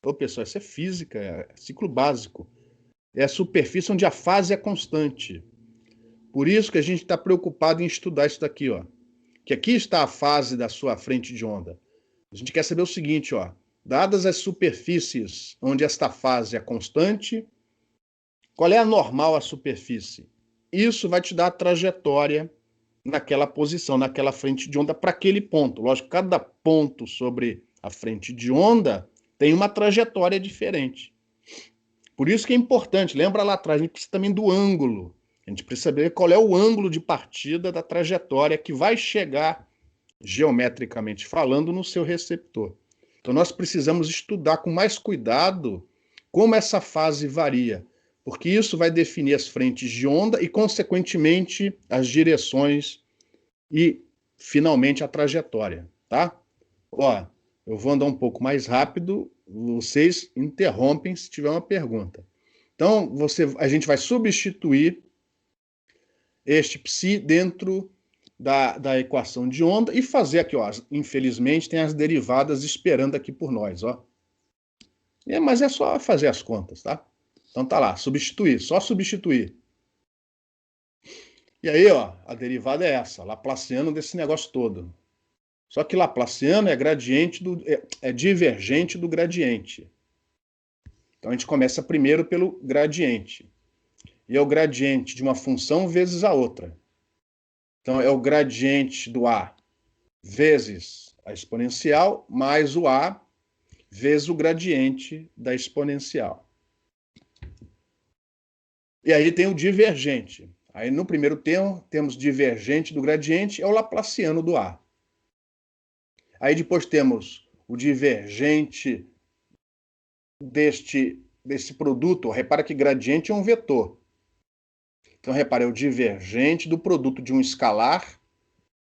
Ô, pessoal, isso é física, é ciclo básico. É a superfície onde a fase é constante. Por isso que a gente está preocupado em estudar isso daqui, ó. Que aqui está a fase da sua frente de onda. A gente quer saber o seguinte, ó. Dadas as superfícies onde esta fase é constante, qual é a normal a superfície? Isso vai te dar a trajetória naquela posição, naquela frente de onda para aquele ponto. Lógico, cada ponto sobre a frente de onda tem uma trajetória diferente. Por isso que é importante, lembra lá atrás, a gente precisa também do ângulo. A gente precisa saber qual é o ângulo de partida da trajetória que vai chegar, geometricamente falando, no seu receptor. Então nós precisamos estudar com mais cuidado como essa fase varia, porque isso vai definir as frentes de onda e, consequentemente, as direções e, finalmente, a trajetória, tá? Ó, eu vou andar um pouco mais rápido, vocês interrompem se tiver uma pergunta. Então, a gente vai substituir este psi dentro da equação de onda e fazer aqui, ó. Infelizmente, tem as derivadas esperando aqui por nós, ó. Mas é só fazer as contas, tá? Então tá lá, substituir, só substituir. E aí, ó, a derivada é essa, Laplaciano desse negócio todo. Só que Laplaciano é divergente do gradiente. Então a gente começa primeiro pelo gradiente. E é o gradiente de uma função vezes a outra. Então é o gradiente do A vezes a exponencial mais o A vezes o gradiente da exponencial. E aí tem o divergente. Aí no primeiro termo temos divergente do gradiente, é o Laplaciano do A. Aí depois temos o divergente desse produto. Repara que gradiente é um vetor. Então, repara, é o divergente do produto de um escalar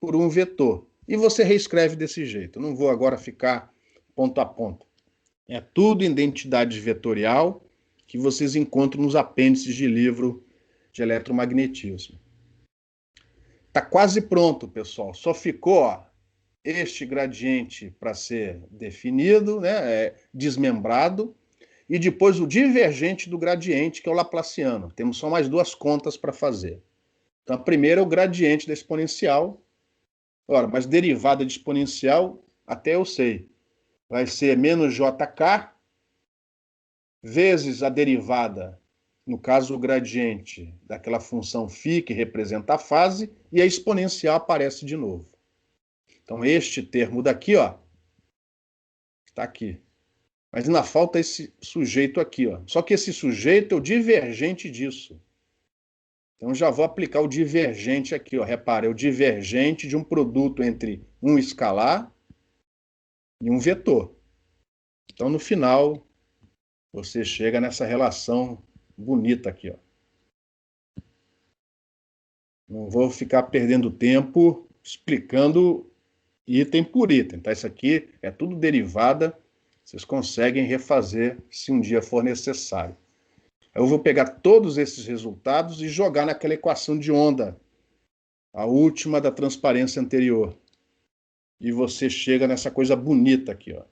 por um vetor. E você reescreve desse jeito. Eu não vou agora ficar ponto a ponto. É tudo identidade vetorial que vocês encontram nos apêndices de livro de eletromagnetismo. Está quase pronto, pessoal. Só ficou este gradiente para ser definido, né, desmembrado, e depois o divergente do gradiente, que é o Laplaciano. Temos só mais duas contas para fazer. Então, a primeira é o gradiente da exponencial. Ora, mas derivada de exponencial, até eu sei. Vai ser menos jk vezes a derivada, no caso o gradiente daquela função φ que representa a fase, e a exponencial aparece de novo. Então, este termo daqui, ó, está aqui. Mas ainda falta esse sujeito aqui, ó. Só que esse sujeito é o divergente disso. Então, já vou aplicar o divergente aqui, ó. Repara, é o divergente de um produto entre um escalar e um vetor. Então, no final, você chega nessa relação bonita aqui, ó. Não vou ficar perdendo tempo explicando item por item, tá? Isso aqui é tudo derivada. Vocês conseguem refazer se um dia for necessário. Eu vou pegar todos esses resultados e jogar naquela equação de onda, a última da transparência anterior. E você chega nessa coisa bonita aqui, ó.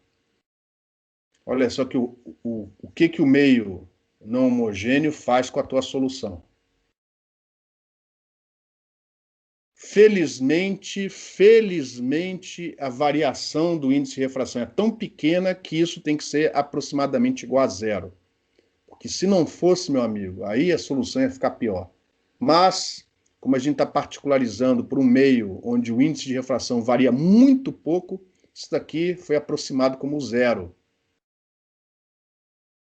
Olha só que o que o meio não homogêneo faz com a tua solução. Felizmente, a variação do índice de refração é tão pequena que isso tem que ser aproximadamente igual a zero. Porque se não fosse, meu amigo, aí a solução ia ficar pior. Mas, como a gente está particularizando por um meio onde o índice de refração varia muito pouco, isso daqui foi aproximado como zero.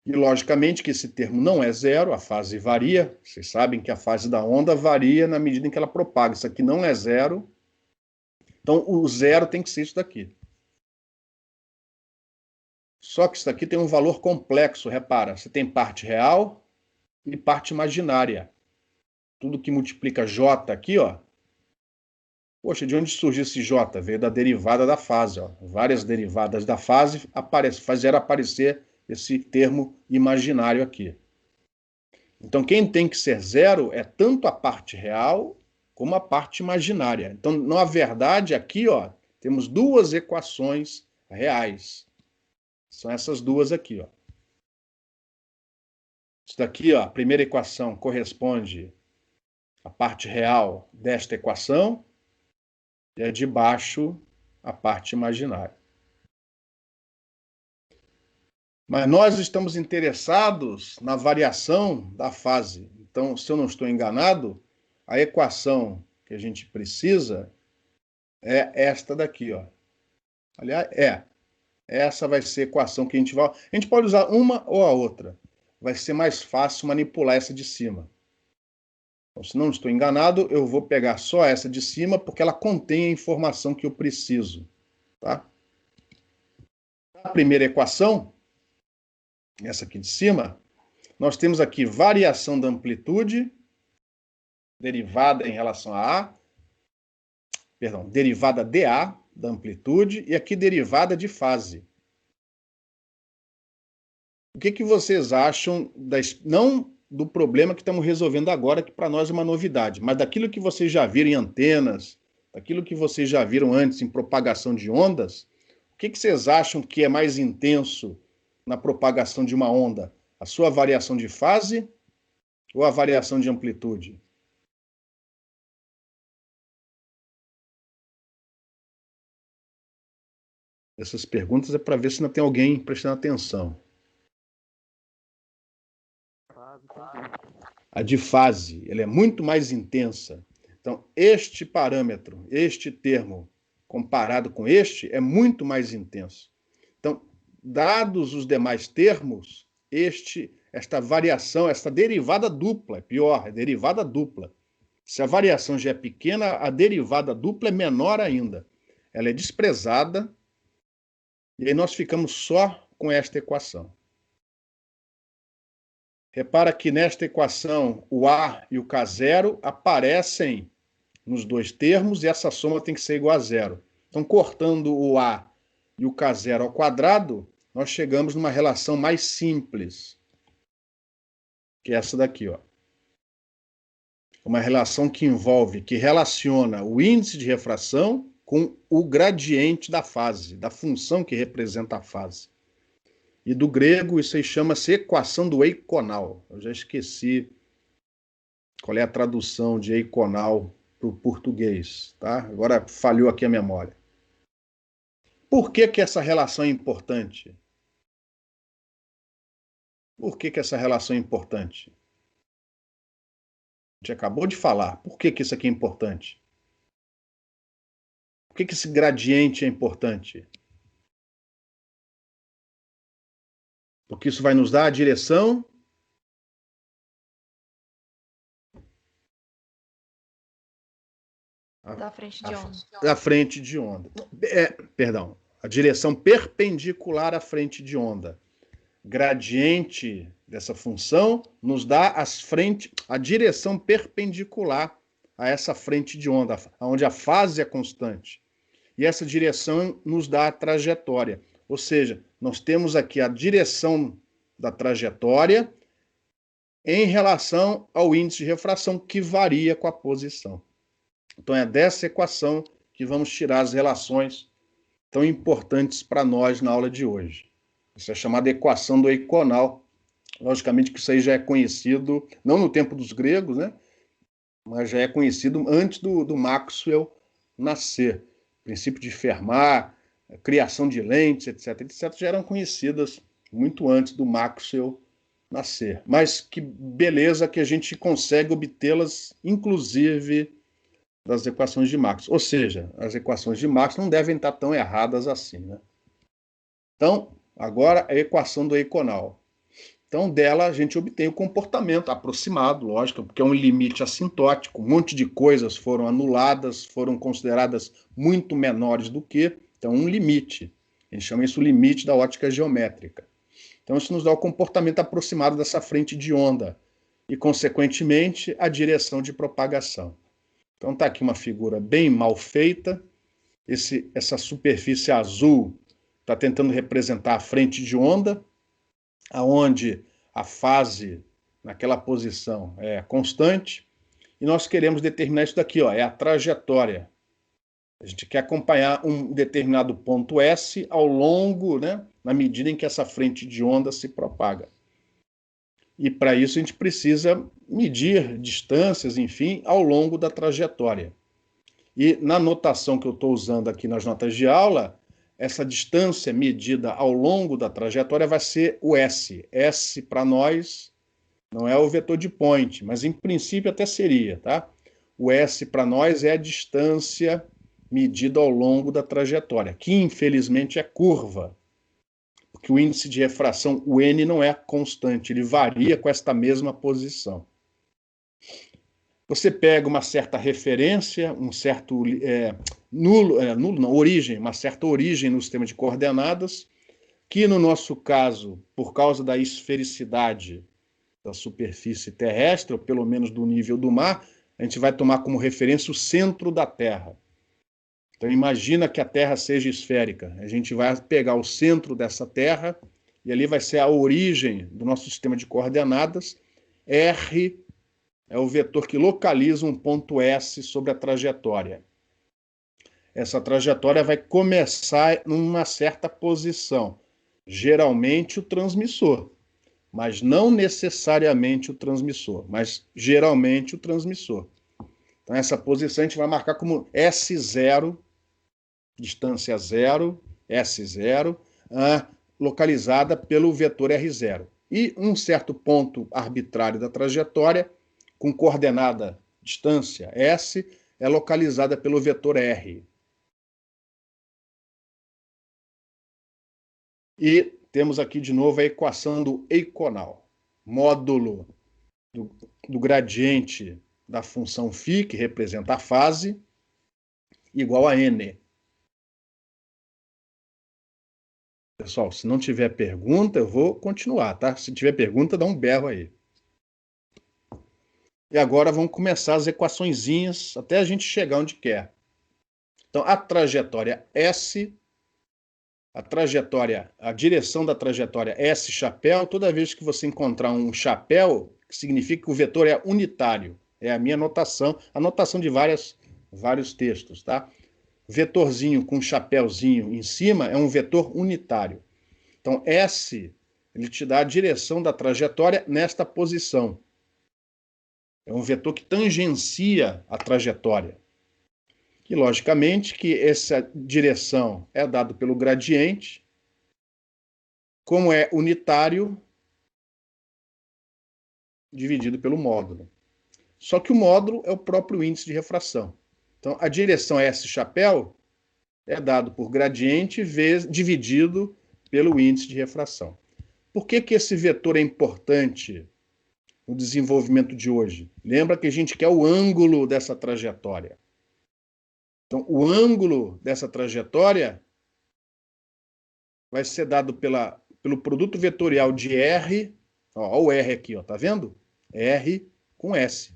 E, logicamente, que esse termo não é zero, a fase varia. Vocês sabem que a fase da onda varia na medida em que ela propaga. Isso aqui não é zero. Então, o zero tem que ser isso daqui. Só que isso daqui tem um valor complexo, repara. Você tem parte real e parte imaginária. Tudo que multiplica J aqui, ó. Poxa, de onde surgiu esse J? Veio da derivada da fase, ó. Várias derivadas da fase fizeram aparecer esse termo imaginário aqui. Então, quem tem que ser zero é tanto a parte real como a parte imaginária. Então, na verdade, aqui, ó, temos duas equações reais. São essas duas aqui, ó. Isso daqui, ó, a primeira equação corresponde à parte real desta equação e a de baixo a parte imaginária. Mas nós estamos interessados na variação da fase. Então, se eu não estou enganado, a equação que a gente precisa é esta daqui, ó. Aliás, essa vai ser a equação que a gente vai... A gente pode usar uma ou a outra. Vai ser mais fácil manipular essa de cima. Então, se não estou enganado, eu vou pegar só essa de cima, porque ela contém a informação que eu preciso. Tá? A primeira equação, essa aqui de cima, nós temos aqui variação da amplitude, derivada em relação a derivada dA da amplitude, e aqui derivada de fase. O que vocês acham, não do problema que estamos resolvendo agora, que para nós é uma novidade, mas daquilo que vocês já viram em antenas, daquilo que vocês já viram antes em propagação de ondas, o que vocês acham que é mais intenso na propagação de uma onda? A sua variação de fase ou a variação de amplitude? Essas perguntas é para ver se não tem alguém prestando atenção. A de fase, ela é muito mais intensa. Então, este parâmetro, este termo, comparado com este, é muito mais intenso. Então, dados os demais termos, esta variação, esta derivada dupla, é pior, é derivada dupla. Se a variação já é pequena, a derivada dupla é menor ainda. Ela é desprezada, e aí nós ficamos só com esta equação. Repara que nesta equação o A e o K0 aparecem nos dois termos e essa soma tem que ser igual a zero. Então, cortando o A e o K0 ao quadrado, nós chegamos numa relação mais simples, que é essa daqui, ó. Uma relação que relaciona o índice de refração com o gradiente da fase, da função que representa a fase. E do grego isso aí chama-se equação do eiconal. Eu já esqueci qual é a tradução de eiconal para o português, tá? Agora falhou aqui a memória. Por que essa relação é importante? Por que essa relação é importante? A gente acabou de falar. Por que isso aqui é importante? Por que esse gradiente é importante? Porque isso vai nos dar a direção da frente de onda. Da frente de onda. Perdão, a direção perpendicular à frente de onda. Gradiente dessa função nos dá a direção perpendicular a essa frente de onda, onde a fase é constante. E essa direção nos dá a trajetória. Ou seja, nós temos aqui a direção da trajetória em relação ao índice de refração, que varia com a posição. Então é dessa equação que vamos tirar as relações tão importantes para nós na aula de hoje. Isso é chamada equação do eiconal. Logicamente que isso aí já é conhecido, não no tempo dos gregos, né? Mas já é conhecido antes do Maxwell nascer. O princípio de Fermat, a criação de lentes, etc., já eram conhecidas muito antes do Maxwell nascer. Mas que beleza que a gente consegue obtê-las, inclusive, das equações de Maxwell. Ou seja, as equações de Maxwell não devem estar tão erradas assim, né? Então, agora a equação do eiconal. Então, dela a gente obtém o comportamento aproximado, lógico, porque é um limite assintótico, um monte de coisas foram anuladas, foram consideradas muito menores do que, então um limite. A gente chama isso limite da ótica geométrica. Então, isso nos dá o comportamento aproximado dessa frente de onda e, consequentemente, a direção de propagação. Então, está aqui uma figura bem mal feita. Essa superfície azul está tentando representar a frente de onda, aonde a fase naquela posição é constante, e nós queremos determinar isso daqui, ó, é a trajetória. A gente quer acompanhar um determinado ponto S ao longo, né, na medida em que essa frente de onda se propaga. E para isso a gente precisa medir distâncias, enfim, ao longo da trajetória. E na notação que eu estou usando aqui nas notas de aula, essa distância medida ao longo da trajetória vai ser o S. S para nós não é o vetor de point, mas em princípio até seria, tá? O S para nós é a distância medida ao longo da trajetória, que infelizmente é curva, porque o índice de refração, o N, não é constante, ele varia com esta mesma posição. Você pega uma certa referência, um certo origem, uma certa origem no sistema de coordenadas, que no nosso caso, por causa da esfericidade da superfície terrestre, ou pelo menos do nível do mar, a gente vai tomar como referência o centro da Terra. Então imagina que a Terra seja esférica. A gente vai pegar o centro dessa Terra, e ali vai ser a origem do nosso sistema de coordenadas. R é o vetor que localiza um ponto S sobre a trajetória. essa trajetória vai começar numa certa posição, geralmente o transmissor, mas não necessariamente o transmissor, mas geralmente o transmissor. Então, essa posição a gente vai marcar como S0, distância 0, S0, localizada pelo vetor R0. E um certo ponto arbitrário da trajetória, com coordenada distância S, é localizada pelo vetor R. E temos aqui de novo a equação do eiconal, módulo do gradiente da função φ, que representa a fase, igual a n. Pessoal, se não tiver pergunta, eu vou continuar, tá? Se tiver pergunta, dá um berro aí. E agora vamos começar as equaçõezinhas até a gente chegar onde quer. Então, a trajetória S, a direção da trajetória S chapéu, toda vez que você encontrar um chapéu, que significa que o vetor é unitário. É a minha anotação de vários textos, tá? Vetorzinho com chapéuzinho em cima é um vetor unitário. Então, S, ele te dá a direção da trajetória nesta posição. É um vetor que tangencia a trajetória. E, logicamente, que essa direção é dada pelo gradiente. Como é unitário, dividido pelo módulo. Só que o módulo é o próprio índice de refração. Então, a direção S chapéu é dado por gradiente dividido pelo índice de refração. Por que esse vetor é importante no desenvolvimento de hoje? Lembra que a gente quer o ângulo dessa trajetória. Então, o ângulo dessa trajetória vai ser dado pelo produto vetorial de R, ó o R aqui, ó, tá vendo? R com S.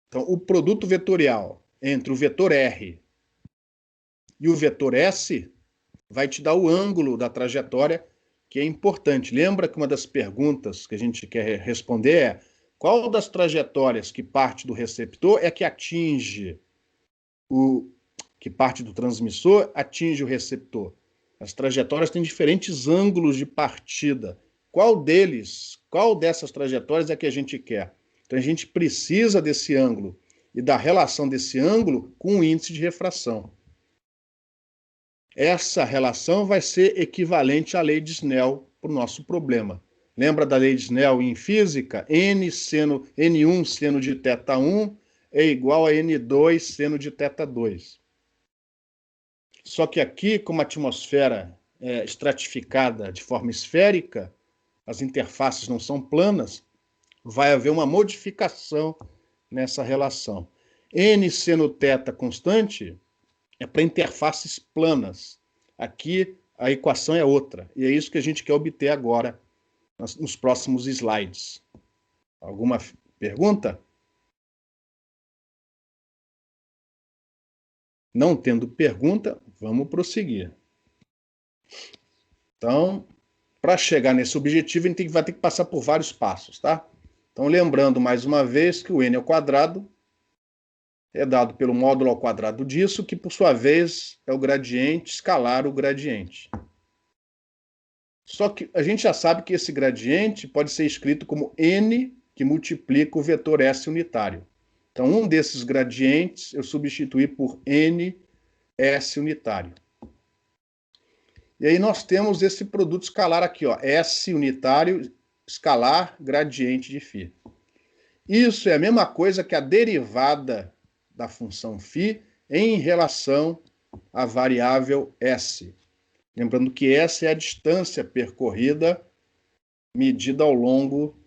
Então, o produto vetorial entre o vetor R e o vetor S vai te dar o ângulo da trajetória, que é importante. Lembra que uma das perguntas que a gente quer responder é qual das trajetórias que parte do receptor é que que parte do transmissor atinge o receptor? As trajetórias têm diferentes ângulos de partida. Qual dessas trajetórias é que a gente quer? Então a gente precisa desse ângulo e da relação desse ângulo com o índice de refração. Essa relação vai ser equivalente à lei de Snell para o nosso problema. Lembra da lei de Snell em física? N1 seno de θ1 é igual a N2 seno de θ2. Só que aqui, como a atmosfera é estratificada de forma esférica, as interfaces não são planas, vai haver uma modificação nessa relação. N seno θ constante é para interfaces planas. Aqui a equação é outra. E é isso que a gente quer obter agora, nos próximos slides. Alguma pergunta? Não tendo pergunta, vamos prosseguir. Então, para chegar nesse objetivo, a gente vai ter que passar por vários passos, tá? Então, lembrando mais uma vez que o n ao quadrado é dado pelo módulo ao quadrado disso, que por sua vez é o gradiente escalar o gradiente. Só que a gente já sabe que esse gradiente pode ser escrito como n que multiplica o vetor S unitário. Então, um desses gradientes eu substituí por n S unitário. E aí nós temos esse produto escalar aqui, ó, S unitário escalar gradiente de φ. Isso é a mesma coisa que a derivada da função φ em relação à variável S. Lembrando que S é a distância percorrida medida ao longo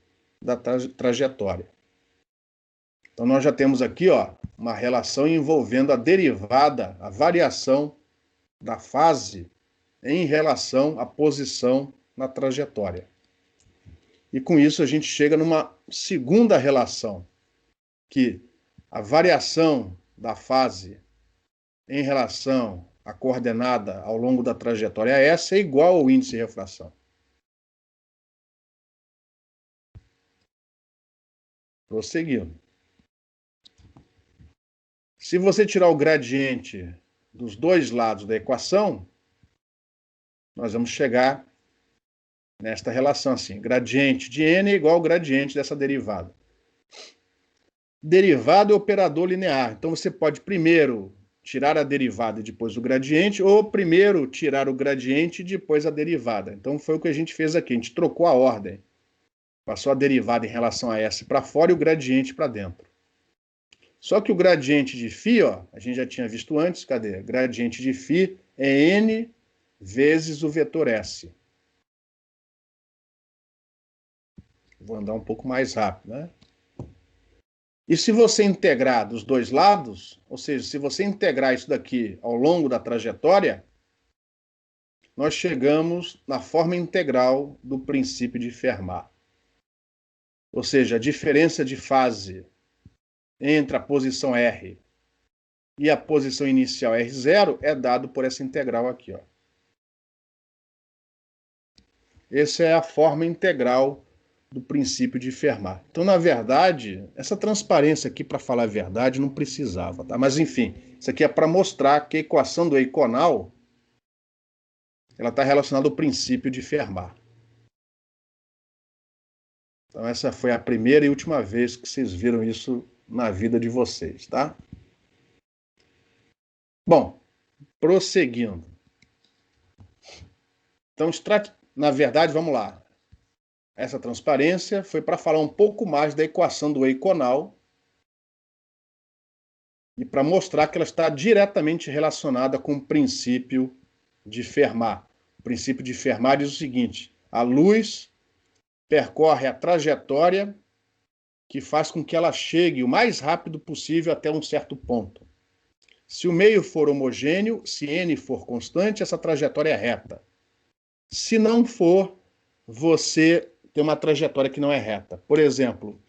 da trajetória. Então nós já temos aqui, ó, uma relação envolvendo a derivada, a variação da fase em relação à posição na trajetória. E com isso a gente chega numa segunda relação, que a variação da fase em relação à coordenada ao longo da trajetória S é igual ao índice de refração. Prosseguindo. Se você tirar o gradiente dos dois lados da equação, nós vamos chegar nesta relação assim. Gradiente de n é igual ao gradiente dessa derivada. Derivada é operador linear. Então você pode primeiro tirar a derivada e depois o gradiente, ou primeiro tirar o gradiente e depois a derivada. Então foi o que a gente fez aqui. A gente trocou a ordem. Passou a derivada em relação a S para fora e o gradiente para dentro. Só que o gradiente de φ, ó, a gente já tinha visto antes, cadê? Gradiente de φ é n vezes o vetor S. Vou andar um pouco mais rápido, né? E se você integrar dos dois lados, ou seja, se você integrar isso daqui ao longo da trajetória, nós chegamos na forma integral do princípio de Fermat. Ou seja, a diferença de fase entre a posição R e a posição inicial R0 é dado por essa integral aqui, ó. Essa é a forma integral do princípio de Fermat. Então, na verdade, essa transparência aqui, para falar a verdade, não precisava, tá? Mas, enfim, isso aqui é para mostrar que a equação do Eikonal ela está relacionada ao princípio de Fermat. Então, essa foi a primeira e última vez que vocês viram isso na vida de vocês, tá? Bom, prosseguindo. Então, na verdade, vamos lá. Essa transparência foi para falar um pouco mais da equação do Eikonal e para mostrar que ela está diretamente relacionada com o princípio de Fermat. O princípio de Fermat diz o seguinte: a luz percorre a trajetória que faz com que ela chegue o mais rápido possível até um certo ponto. Se o meio for homogêneo, se n for constante, essa trajetória é reta. Se não for, você tem uma trajetória que não é reta. Por exemplo,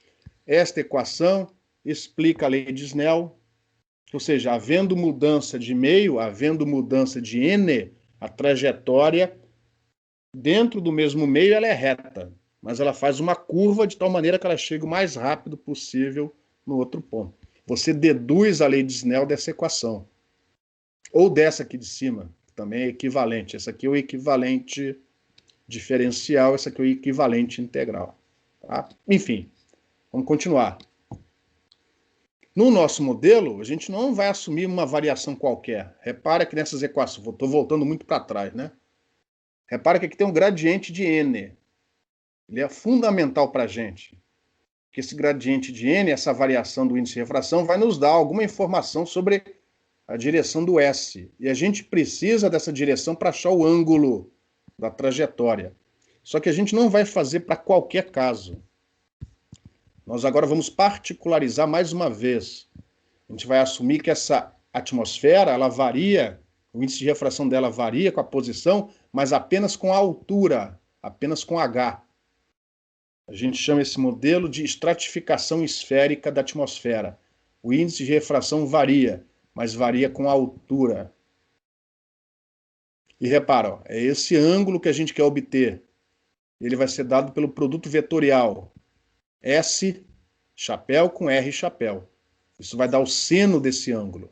esta equação explica a lei de Snell, ou seja, havendo mudança de meio, havendo mudança de n, a trajetória dentro do mesmo meio ela é reta, mas ela faz uma curva de tal maneira que ela chega o mais rápido possível no outro ponto. Você deduz a lei de Snell dessa equação. Ou dessa aqui de cima, que também é equivalente. Essa aqui é o equivalente diferencial, essa aqui é o equivalente integral. Tá? Enfim, vamos continuar. No nosso modelo, a gente não vai assumir uma variação qualquer. Repara que nessas equações, estou voltando muito para trás, né? Repara que aqui tem um gradiente de n. Ele é fundamental para a gente. Porque esse gradiente de n, essa variação do índice de refração, vai nos dar alguma informação sobre a direção do S. E a gente precisa dessa direção para achar o ângulo da trajetória. Só que a gente não vai fazer para qualquer caso. Nós agora vamos particularizar mais uma vez. A gente vai assumir que essa atmosfera, ela varia, o índice de refração dela varia com a posição, mas apenas com a altura, apenas com H. A gente chama esse modelo de estratificação esférica da atmosfera. O índice de refração varia, mas varia com a altura. E repara, ó, é esse ângulo que a gente quer obter. Ele vai ser dado pelo produto vetorial. S chapéu com R chapéu. Isso vai dar o seno desse ângulo.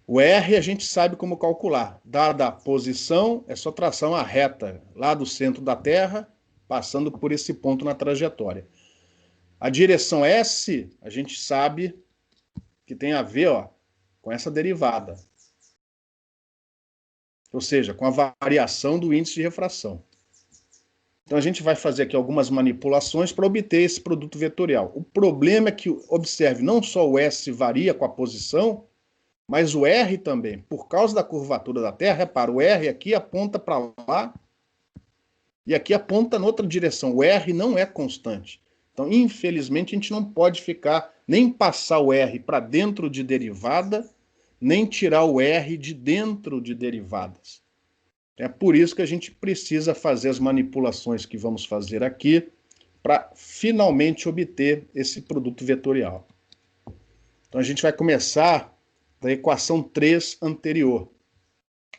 O R a gente sabe como calcular. Dada a posição, é só traçar uma reta lá do centro da Terra, passando por esse ponto na trajetória. A direção S, a gente sabe que tem a ver, ó, com essa derivada. Ou seja, com a variação do índice de refração. Então a gente vai fazer aqui algumas manipulações para obter esse produto vetorial. O problema é que, observe, não só o S varia com a posição, mas o R também. Por causa da curvatura da Terra, repara, o R aqui aponta para lá e aqui aponta noutra direção. O R não é constante. Então, infelizmente, a gente não pode ficar, nem passar o R para dentro de derivada, nem tirar o R de dentro de derivadas. É por isso que a gente precisa fazer as manipulações que vamos fazer aqui para finalmente obter esse produto vetorial. Então a gente vai começar da equação 3 anterior,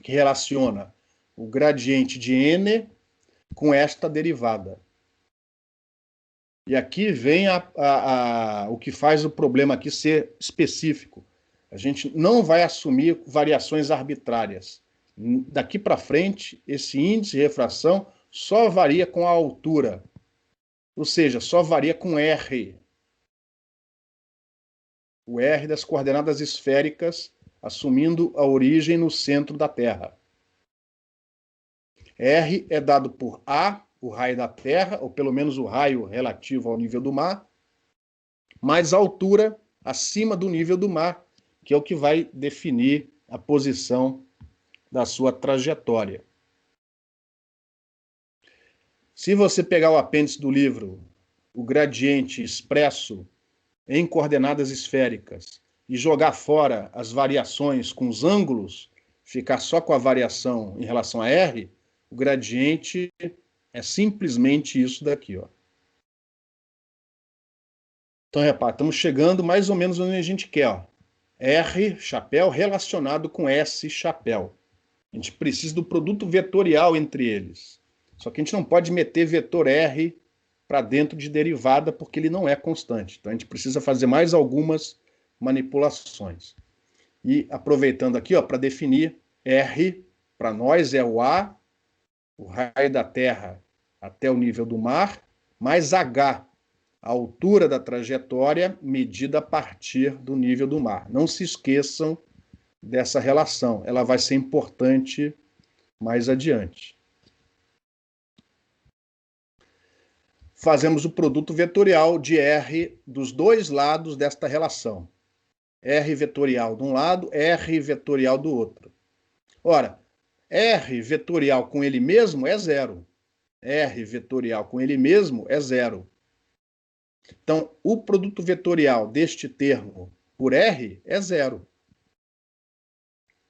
que relaciona o gradiente de n com esta derivada. E aqui vem o que faz o problema aqui ser específico. A gente não vai assumir variações arbitrárias. Daqui para frente, esse índice de refração só varia com a altura, ou seja, só varia com R. O R das coordenadas esféricas, assumindo a origem no centro da Terra. R é dado por A, o raio da Terra, ou pelo menos o raio relativo ao nível do mar, mais a altura acima do nível do mar, que é o que vai definir a posição da sua trajetória. Se você pegar o apêndice do livro, o gradiente expresso em coordenadas esféricas, e jogar fora as variações com os ângulos, ficar só com a variação em relação a R, o gradiente é simplesmente isso daqui, ó. Então, repara, estamos chegando mais ou menos onde a gente quer, ó. R, chapéu, relacionado com S, chapéu. A gente precisa do produto vetorial entre eles. Só que a gente não pode meter vetor R para dentro de derivada, porque ele não é constante. Então, a gente precisa fazer mais algumas manipulações. E aproveitando aqui, ó, para definir, R, para nós, é o A, o raio da Terra até o nível do mar, mais H, a altura da trajetória medida a partir do nível do mar. Não se esqueçam dessa relação, ela vai ser importante mais adiante. Fazemos o produto vetorial de R dos dois lados desta relação. R vetorial de um lado, R vetorial do outro. Ora, R vetorial com ele mesmo é zero. R vetorial com ele mesmo é zero. Então, o produto vetorial deste termo por R é zero.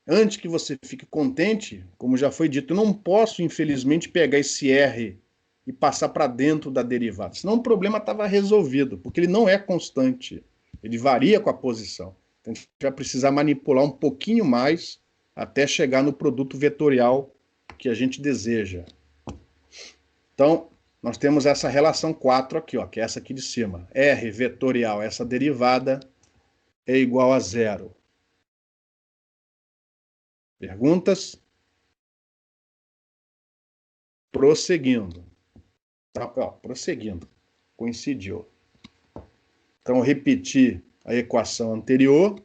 Antes que você fique contente, como já foi dito, eu não posso, infelizmente, pegar esse R e passar para dentro da derivada. Senão o problema estava resolvido, porque ele não é constante. Ele varia com a posição. Então, a gente vai precisar manipular um pouquinho mais até chegar no produto vetorial que a gente deseja. Então, nós temos essa relação 4 aqui, ó, que é essa aqui de cima. R vetorial, essa derivada, é igual a zero. Perguntas? Prosseguindo. Tá, ó, prosseguindo. Coincidiu. Então, repetir a equação anterior.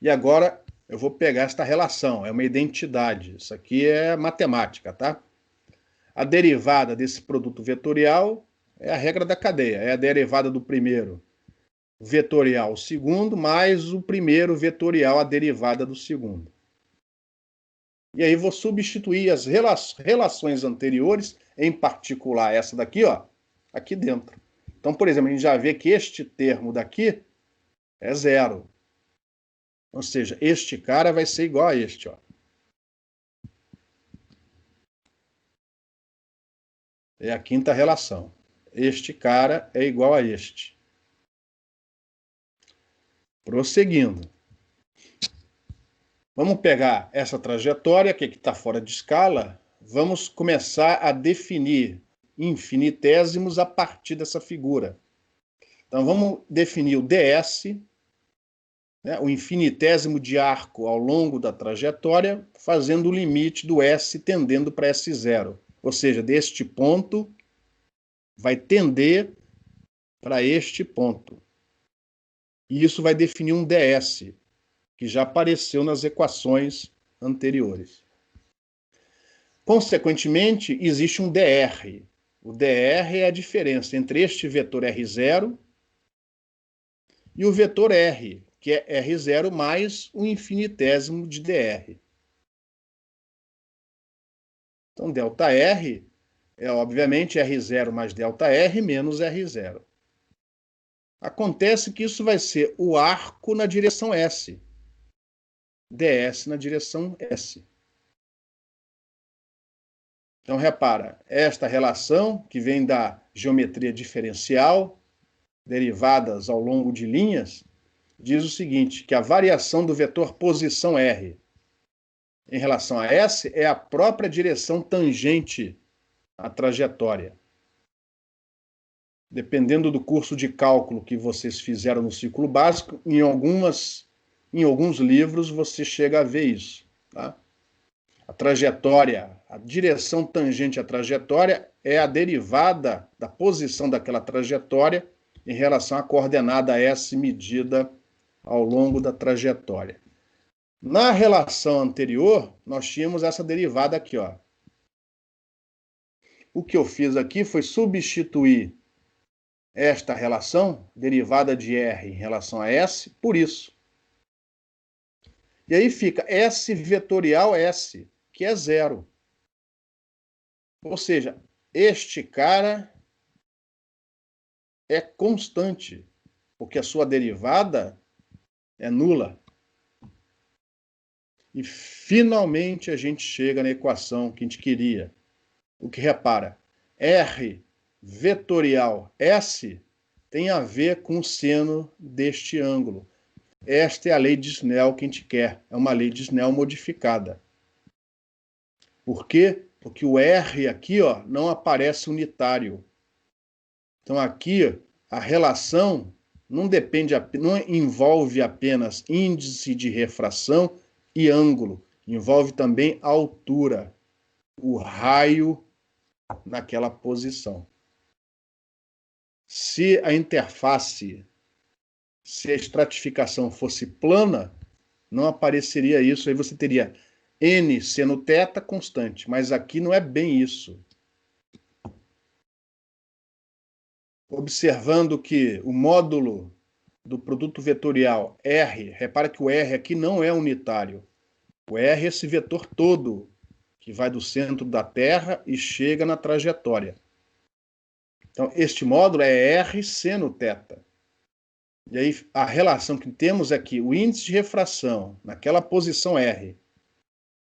E agora eu vou pegar esta relação. É uma identidade. Isso aqui é matemática, tá? A derivada desse produto vetorial é a regra da cadeia. É a derivada do primeiro vetorial ao segundo, mais o primeiro vetorial, a derivada do segundo. E aí vou substituir as relações anteriores, em particular essa daqui, ó, aqui dentro. Então, por exemplo, a gente já vê que este termo daqui é zero. Ou seja, este cara vai ser igual a este, ó. É a quinta relação. Este cara é igual a este. Prosseguindo. Vamos pegar essa trajetória, que está fora de escala, vamos começar a definir infinitésimos a partir dessa figura. Então, vamos definir o ds, né, o infinitésimo de arco ao longo da trajetória, fazendo o limite do S tendendo para S0. Ou seja, deste ponto vai tender para este ponto. E isso vai definir um ds, que já apareceu nas equações anteriores. Consequentemente, existe um dr. O dr é a diferença entre este vetor R0 e o vetor R, que é R0 mais o infinitésimo de dr. Então, ΔR é, obviamente, R0 mais ΔR menos R0. Acontece que isso vai ser o arco na direção S. ds na direção S. Então, repara, esta relação, que vem da geometria diferencial, derivadas ao longo de linhas, diz o seguinte, que a variação do vetor posição R em relação a S é a própria direção tangente à trajetória. dependendo do curso de cálculo que vocês fizeram no ciclo básico, em alguns livros você chega a ver isso. Tá? A trajetória, a direção tangente à trajetória é a derivada da posição daquela trajetória em relação à coordenada S medida ao longo da trajetória. Na relação anterior, nós tínhamos essa derivada aqui, ó. O que eu fiz aqui foi substituir esta relação, derivada de R em relação a S, por isso. E aí fica S vetorial S, que é zero. Ou seja, este cara é constante, porque a sua derivada é nula. E finalmente a gente chega na equação que a gente queria. O que repara, R vetorial S tem a ver com o seno deste ângulo. Esta é a lei de Snell que a gente quer. É uma lei de Snell modificada. Por quê? Porque o R aqui, ó, não aparece unitário. Então aqui a relação não envolve apenas índice de refração e ângulo. Envolve também a altura, o raio naquela posição. Se a interface, se a estratificação fosse plana, não apareceria isso. Aí você teria N seno θ constante. Mas aqui não é bem isso. Observando que o módulo do produto vetorial R, repara que o R aqui não é unitário. O R é esse vetor todo que vai do centro da Terra e chega na trajetória. Então, este módulo é R seno θ. E aí, a relação que temos é que o índice de refração naquela posição R,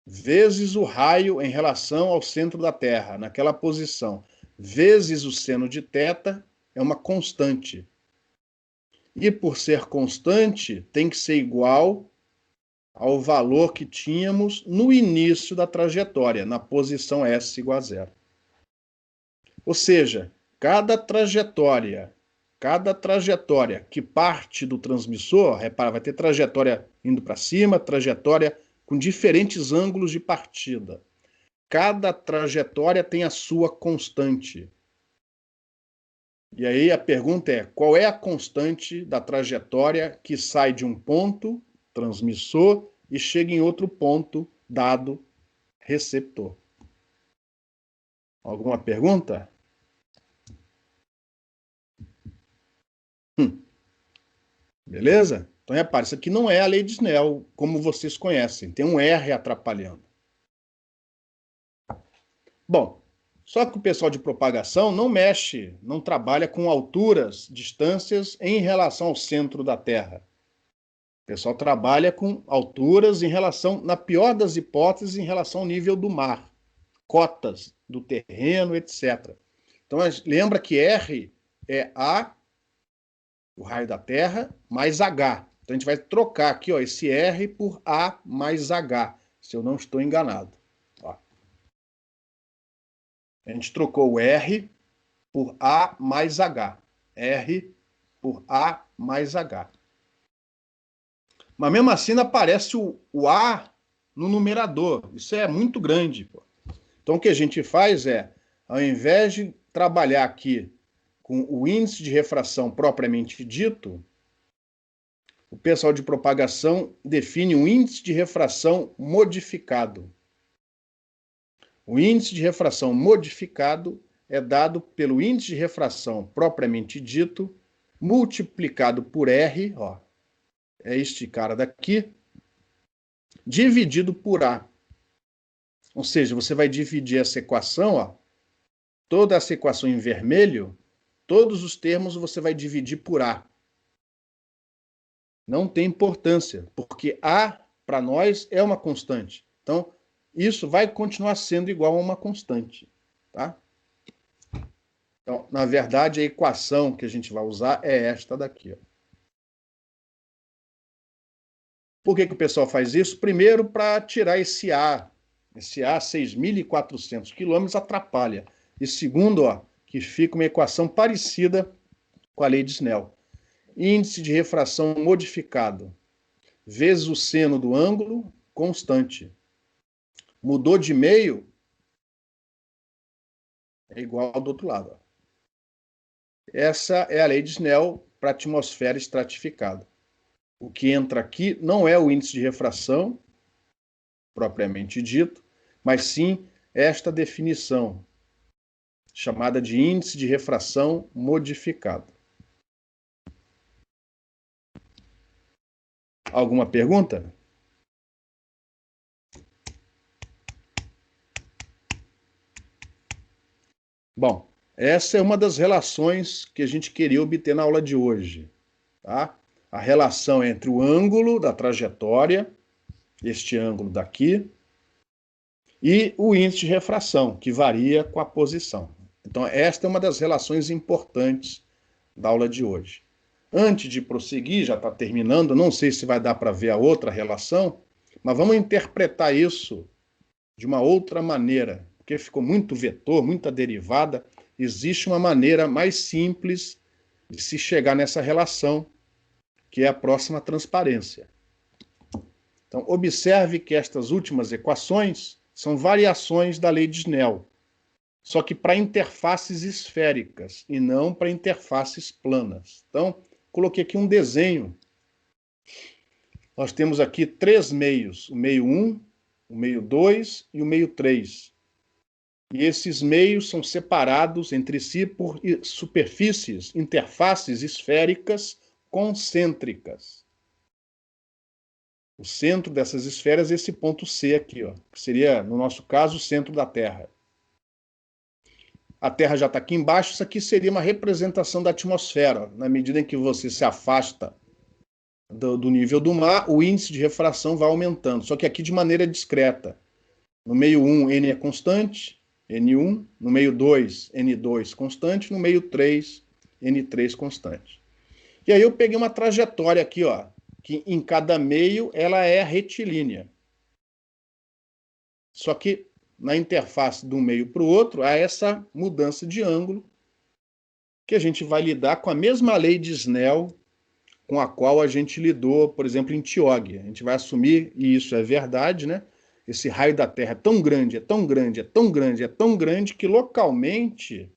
vezes o raio em relação ao centro da Terra, naquela posição, vezes o seno de θ, é uma constante. E por ser constante, tem que ser igual ao valor que tínhamos no início da trajetória, na posição S igual a zero. Ou seja, cada trajetória que parte do transmissor, repara, vai ter trajetória indo para cima, trajetória com diferentes ângulos de partida. Cada trajetória tem a sua constante. E aí a pergunta é, qual é a constante da trajetória que sai de um ponto, transmissor, e chega em outro ponto, dado, receptor? Alguma pergunta? Beleza? Então repare, isso aqui não é a lei de Snell, como vocês conhecem. Tem um R atrapalhando. Bom, só que o pessoal de propagação não mexe, não trabalha com alturas, distâncias em relação ao centro da Terra. O pessoal trabalha com alturas em relação, na pior das hipóteses, em relação ao nível do mar, cotas do terreno, etc. Então, lembra que R é A, o raio da Terra, mais H. Então, a gente vai trocar aqui, ó, esse R por A mais H, se eu não estou enganado. Ó. A gente trocou o R por A mais H. R por A mais H. Mas mesmo assim não aparece o A no numerador. Isso é muito grande. Pô. Então o que a gente faz é, ao invés de trabalhar aqui com o índice de refração propriamente dito, o pessoal de propagação define um índice de refração modificado. O índice de refração modificado é dado pelo índice de refração propriamente dito, multiplicado por R, ó, é este cara daqui, dividido por A. Ou seja, você vai dividir essa equação, ó, toda essa equação em vermelho, todos os termos você vai dividir por A. Não tem importância, porque A, para nós, é uma constante. Então, isso vai continuar sendo igual a uma constante. Tá? Então, na verdade, a equação que a gente vai usar é esta daqui. Ó. Por que o pessoal faz isso? Primeiro, para tirar esse A. Esse A, 6.400 quilômetros, atrapalha. E segundo, ó, que fica uma equação parecida com a lei de Snell. Índice de refração modificado vezes o seno do ângulo constante. Mudou de meio, é igual ao do outro lado. Essa é a lei de Snell para a atmosfera estratificada. O que entra aqui não é o índice de refração, propriamente dito, mas sim esta definição, chamada de índice de refração modificado. Alguma pergunta? Bom, essa é uma das relações que a gente queria obter na aula de hoje, tá? A relação entre o ângulo da trajetória, este ângulo daqui, e o índice de refração, que varia com a posição. Então, esta é uma das relações importantes da aula de hoje. Antes de prosseguir, já está terminando, não sei se vai dar para ver a outra relação, mas vamos interpretar isso de uma outra maneira, porque ficou muito vetor, muita derivada. Existe uma maneira mais simples de se chegar nessa relação, que é a próxima transparência. Então, observe que estas últimas equações são variações da lei de Snell, só que para interfaces esféricas e não para interfaces planas. Então, coloquei aqui um desenho. Nós temos aqui 3 meios, o meio 1, o meio 2 e o meio 3. E esses meios são separados entre si por superfícies, interfaces esféricas concêntricas. O centro dessas esferas é esse ponto C aqui, ó, que seria, no nosso caso, o centro da Terra. A Terra já está aqui embaixo, isso aqui seria uma representação da atmosfera. Na medida em que você se afasta do nível do mar, o índice de refração vai aumentando, só que aqui de maneira discreta. No meio 1, N é constante, N1. No meio 2, N2 constante. No meio 3, N3 constante. E aí eu peguei uma trajetória aqui, ó, que em cada meio ela é retilínea. Só que na interface de um meio para o outro, há essa mudança de ângulo, que a gente vai lidar com a mesma lei de Snell com a qual a gente lidou, por exemplo, em TIOG. A gente vai assumir, e isso é verdade, né? Esse raio da Terra é tão grande, é tão grande, é tão grande, é tão grande, que localmente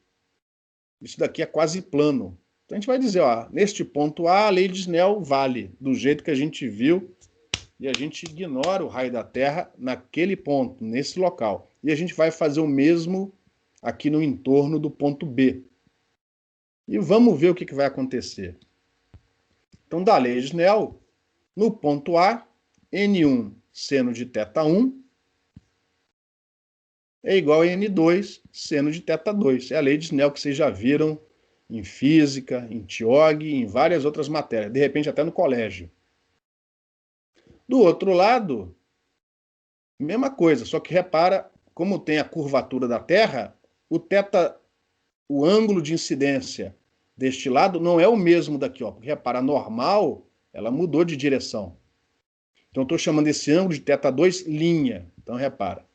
isso daqui é quase plano. Então a gente vai dizer, ó, neste ponto A, a lei de Snell vale, do jeito que a gente viu, e a gente ignora o raio da Terra naquele ponto, nesse local. E a gente vai fazer o mesmo aqui no entorno do ponto B. E vamos ver o que vai acontecer. Então, da lei de Snell, no ponto A, N1 seno de θ1 é igual a N2 seno de θ2. É a lei de Snell que vocês já viram em física, em TIOG e em várias outras matérias, de repente até no colégio. Do outro lado, mesma coisa, só que repara, como tem a curvatura da Terra, o ângulo de incidência deste lado não é o mesmo daqui, ó, porque repara, a normal, ela mudou de direção. Então eu estou chamando esse ângulo de θ2 linha. Então repara,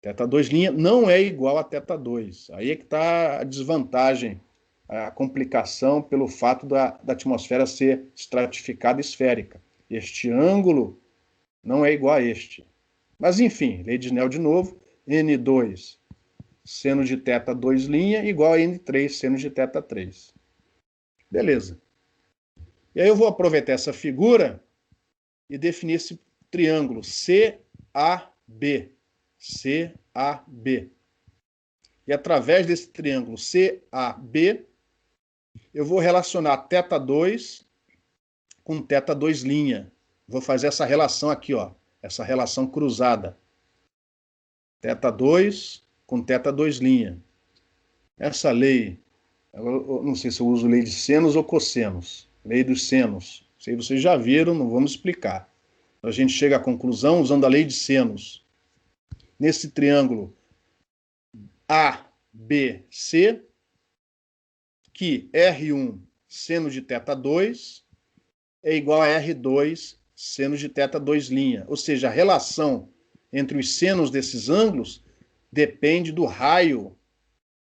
θ2 linha não é igual a θ2. Aí é que está a desvantagem, a complicação pelo fato da atmosfera ser estratificada esférica. Este ângulo não é igual a este. Mas enfim, lei de Snell de novo, N2 seno de θ2 linha igual a N3 seno de θ3. Beleza. E aí eu vou aproveitar essa figura e definir esse triângulo CAB. CAB. E através desse triângulo CAB, eu vou relacionar θ2 com θ2 linha. Vou fazer essa relação aqui, ó, essa relação cruzada. θ2 com θ2 linha. Essa lei, eu não sei se eu uso lei de senos ou cossenos. Lei dos senos. Sei vocês já viram, não vamos explicar. A gente chega à conclusão usando a lei de senos. Nesse triângulo ABC, que R1 seno de θ2 é igual a R2 seno de θ2 linha. Ou seja, a relação entre os senos desses ângulos depende do raio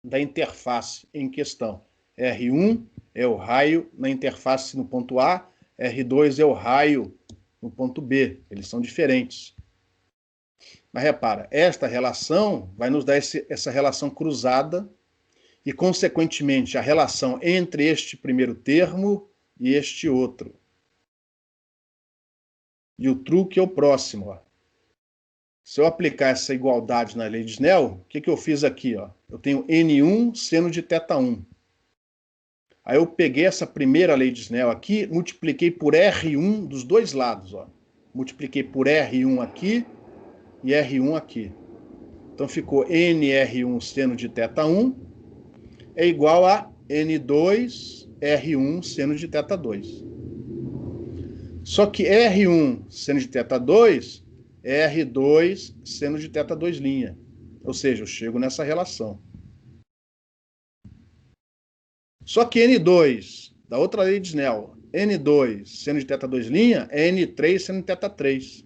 da interface em questão. R1 é o raio na interface no ponto A, R2 é o raio no ponto B. Eles são diferentes. Mas repara, esta relação vai nos dar essa relação cruzada e, consequentemente, a relação entre este primeiro termo e este outro. E o truque é o próximo. Ó. Se eu aplicar essa igualdade na lei de Snell, o que eu fiz aqui? Ó? Eu tenho N1 seno de θ1. Aí eu peguei essa primeira lei de Snell aqui, multipliquei por R1 dos dois lados. Ó. Multipliquei por R1 aqui e R1 aqui. Então ficou NR1 seno de θ1 é igual a N2 R1 seno de θ2. Só que R1 seno de θ2 é R2 seno de θ2'. Ou seja, eu chego nessa relação. Só que N2, da outra lei de Snell, N2 seno de θ2' é N3 seno de θ3.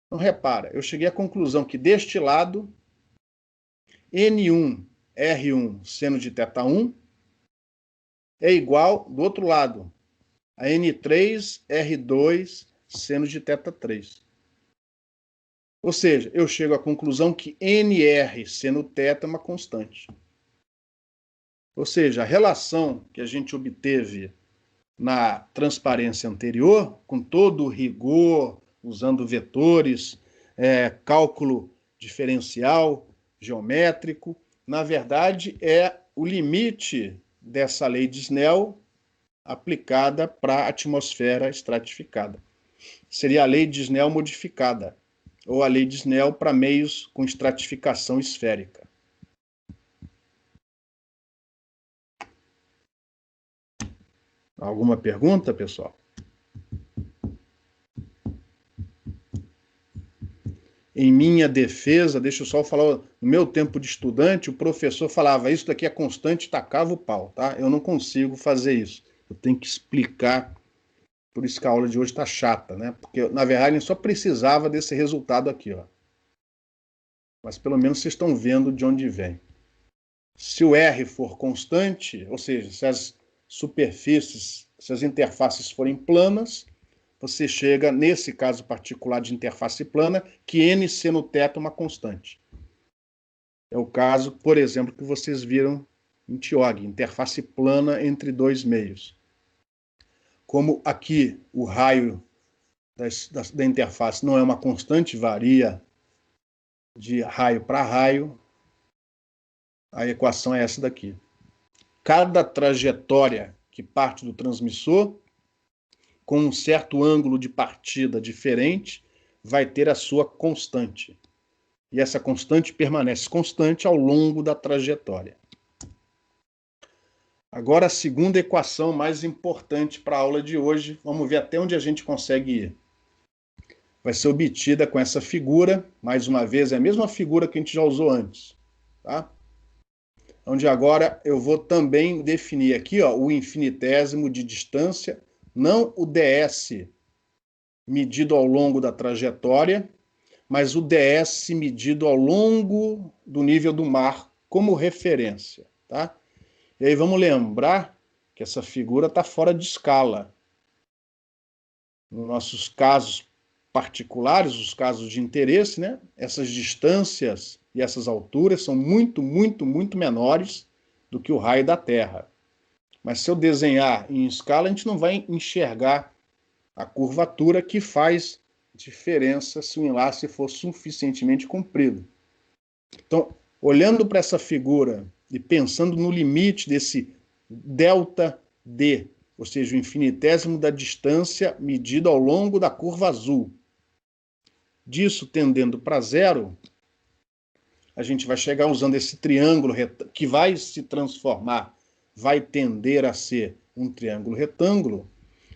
Então, repara, eu cheguei à conclusão que deste lado, N1 R1 seno de θ1 é igual, do outro lado, a N3 R2 seno de θ3. Ou seja, eu chego à conclusão que NR seno θ é uma constante. Ou seja, a relação que a gente obteve na transparência anterior, com todo o rigor, usando vetores, cálculo diferencial, geométrico, na verdade é o limite dessa lei de Snell aplicada para a atmosfera estratificada. Seria a lei de Snell modificada, ou a lei de Snell para meios com estratificação esférica. Alguma pergunta, pessoal? Em minha defesa, deixa eu só falar, no meu tempo de estudante, o professor falava, isso daqui é constante, tacava o pau, tá? Eu não consigo fazer isso. Eu tenho que explicar, por isso que a aula de hoje está chata, né? Porque, na verdade, ele só precisava desse resultado aqui, ó. Mas pelo menos vocês estão vendo de onde vem. Se o R for constante, ou seja, se as superfícies, se as interfaces forem planas, você chega, nesse caso particular de interface plana, que N seno θ é uma constante. É o caso, por exemplo, que vocês viram em TIOG, interface plana entre dois meios. Como aqui o raio da interface não é uma constante, varia de raio para raio, a equação é essa daqui. Cada trajetória que parte do transmissor, com um certo ângulo de partida diferente, vai ter a sua constante. E essa constante permanece constante ao longo da trajetória. Agora, a segunda equação mais importante para a aula de hoje, vamos ver até onde a gente consegue ir. Vai ser obtida com essa figura, mais uma vez, é a mesma figura que a gente já usou antes. Tá? Onde agora eu vou também definir aqui ó, o infinitésimo de distância, não o ds medido ao longo da trajetória, mas o ds medido ao longo do nível do mar como referência. Tá? E aí vamos lembrar que essa figura está fora de escala. Nos nossos casos particulares, os casos de interesse, né, essas distâncias e essas alturas são muito, muito, muito menores do que o raio da Terra. Mas se eu desenhar em escala, a gente não vai enxergar a curvatura que faz diferença se o enlace for suficientemente comprido. Então, olhando para essa figura e pensando no limite desse ΔD, ou seja, o infinitésimo da distância medida ao longo da curva azul, disso tendendo para zero, a gente vai chegar usando esse triângulo que vai se transformar, vai tender a ser um triângulo retângulo,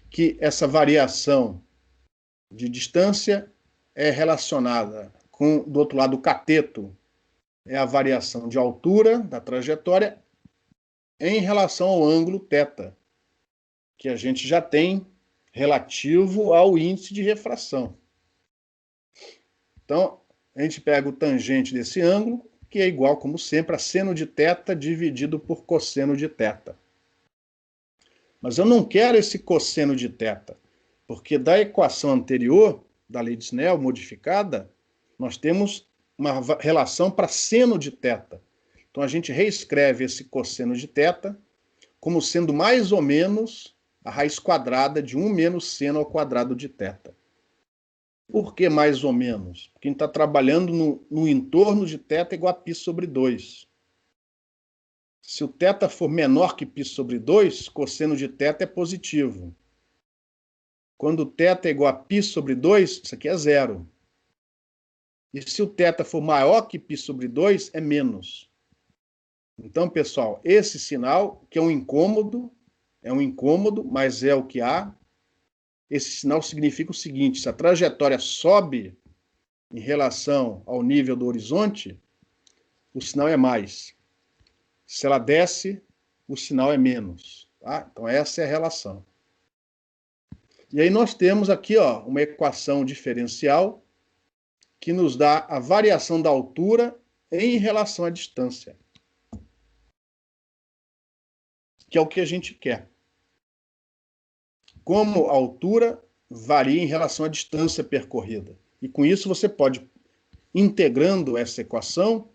que essa variação de distância é relacionada com, do outro lado, o cateto, é a variação de altura da trajetória em relação ao ângulo θ, que a gente já tem relativo ao índice de refração. Então, a gente pega o tangente desse ângulo, que é igual, como sempre, a seno de θ dividido por cosseno de θ. Mas eu não quero esse cosseno de θ, porque da equação anterior, da lei de Snell modificada, nós temos uma relação para seno de θ. Então a gente reescreve esse cosseno de θ como sendo mais ou menos a raiz quadrada de 1 menos seno ao quadrado de θ. Por que mais ou menos? Porque a gente está trabalhando no entorno de θ igual a π sobre 2. Se o θ for menor que π sobre 2, cosseno de θ é positivo. Quando θ é igual a π sobre 2, isso aqui é zero. E se o θ for maior que π sobre 2, é menos. Então, pessoal, esse sinal, que é um incômodo, mas é o que há. Esse sinal significa o seguinte: se a trajetória sobe em relação ao nível do horizonte, o sinal é mais. Se ela desce, o sinal é menos. Tá? Então, essa é a relação. E aí nós temos aqui uma equação diferencial que nos dá a variação da altura em relação à distância, que é o que a gente quer. Como a altura varia em relação à distância percorrida. E com isso você pode, integrando essa equação,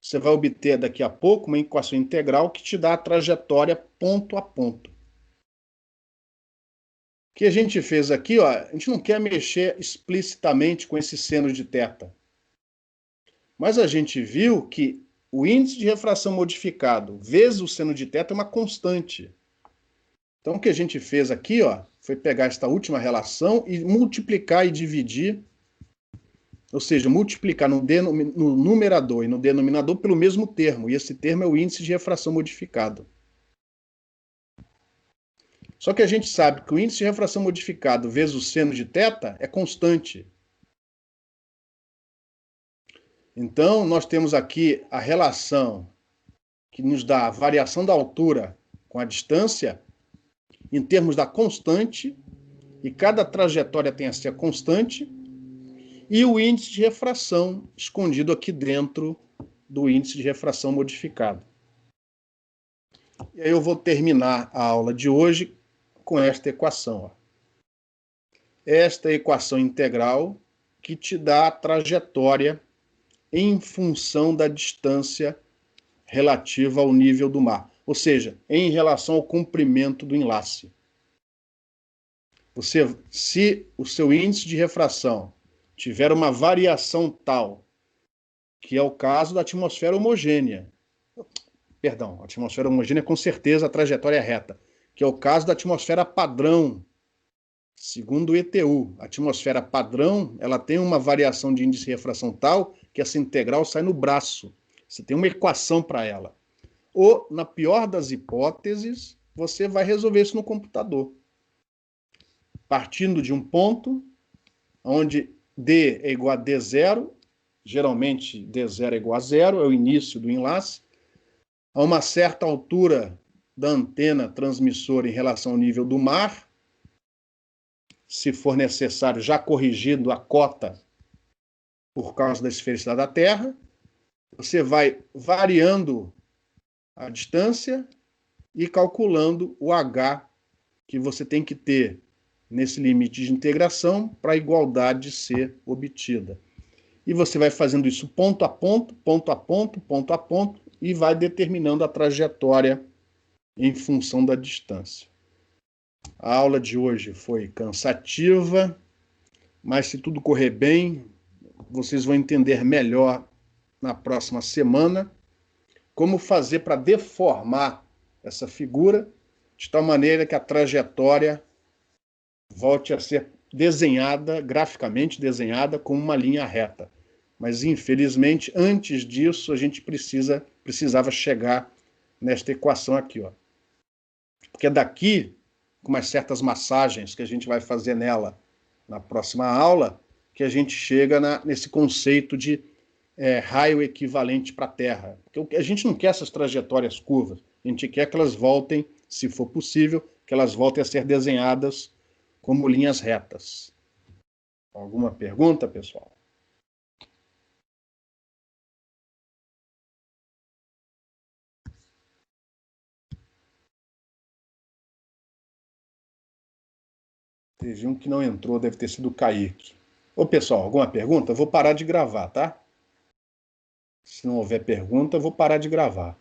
você vai obter daqui a pouco uma equação integral que te dá a trajetória ponto a ponto. O que a gente fez aqui, a gente não quer mexer explicitamente com esse seno de θ. Mas a gente viu que o índice de refração modificado vezes o seno de θ é uma constante. Então, o que a gente fez aqui, foi pegar esta última relação e multiplicar e dividir, ou seja, multiplicar no numerador e no denominador pelo mesmo termo, e esse termo é o índice de refração modificado. Só que a gente sabe que o índice de refração modificado vezes o seno de θ é constante. Então, nós temos aqui a relação que nos dá a variação da altura com a distância em termos da constante, e cada trajetória tem a ser constante, e o índice de refração escondido aqui dentro do índice de refração modificado. E aí eu vou terminar a aula de hoje com esta equação. Esta equação integral que te dá a trajetória em função da distância relativa ao nível do mar, ou seja, em relação ao comprimento do enlace. Se o seu índice de refração tiver uma variação tal, que é o caso da atmosfera homogênea, perdão, a atmosfera homogênea com certeza a trajetória é reta, que é o caso da atmosfera padrão, segundo o ETU. A atmosfera padrão, ela tem uma variação de índice de refração tal que essa integral sai no braço. Você tem uma equação para ela. Ou, na pior das hipóteses, você vai resolver isso no computador. Partindo de um ponto onde D é igual a D0, geralmente D0 é igual a zero, é o início do enlace, a uma certa altura da antena transmissora em relação ao nível do mar, se for necessário, já corrigindo a cota por causa da esfericidade da Terra, você vai variando a distância e calculando o H que você tem que ter nesse limite de integração para a igualdade ser obtida. E você vai fazendo isso ponto a ponto, ponto a ponto, ponto a ponto, e vai determinando a trajetória em função da distância. A aula de hoje foi cansativa, mas se tudo correr bem, vocês vão entender melhor na próxima semana como fazer para deformar essa figura de tal maneira que a trajetória volte a ser desenhada, graficamente desenhada, como uma linha reta. Mas, infelizmente, antes disso, a gente precisava chegar nesta equação aqui. Porque daqui, com umas certas massagens que a gente vai fazer nela na próxima aula, que a gente chega nesse conceito de raio equivalente para a Terra. Porque a gente não quer essas trajetórias curvas, a gente quer que elas voltem, se for possível, que elas voltem a ser desenhadas como linhas retas. Alguma pergunta, pessoal? Teve um que não entrou, deve ter sido o Kaique. Ô, pessoal, alguma pergunta? Eu vou parar de gravar, tá? Se não houver pergunta, eu vou parar de gravar.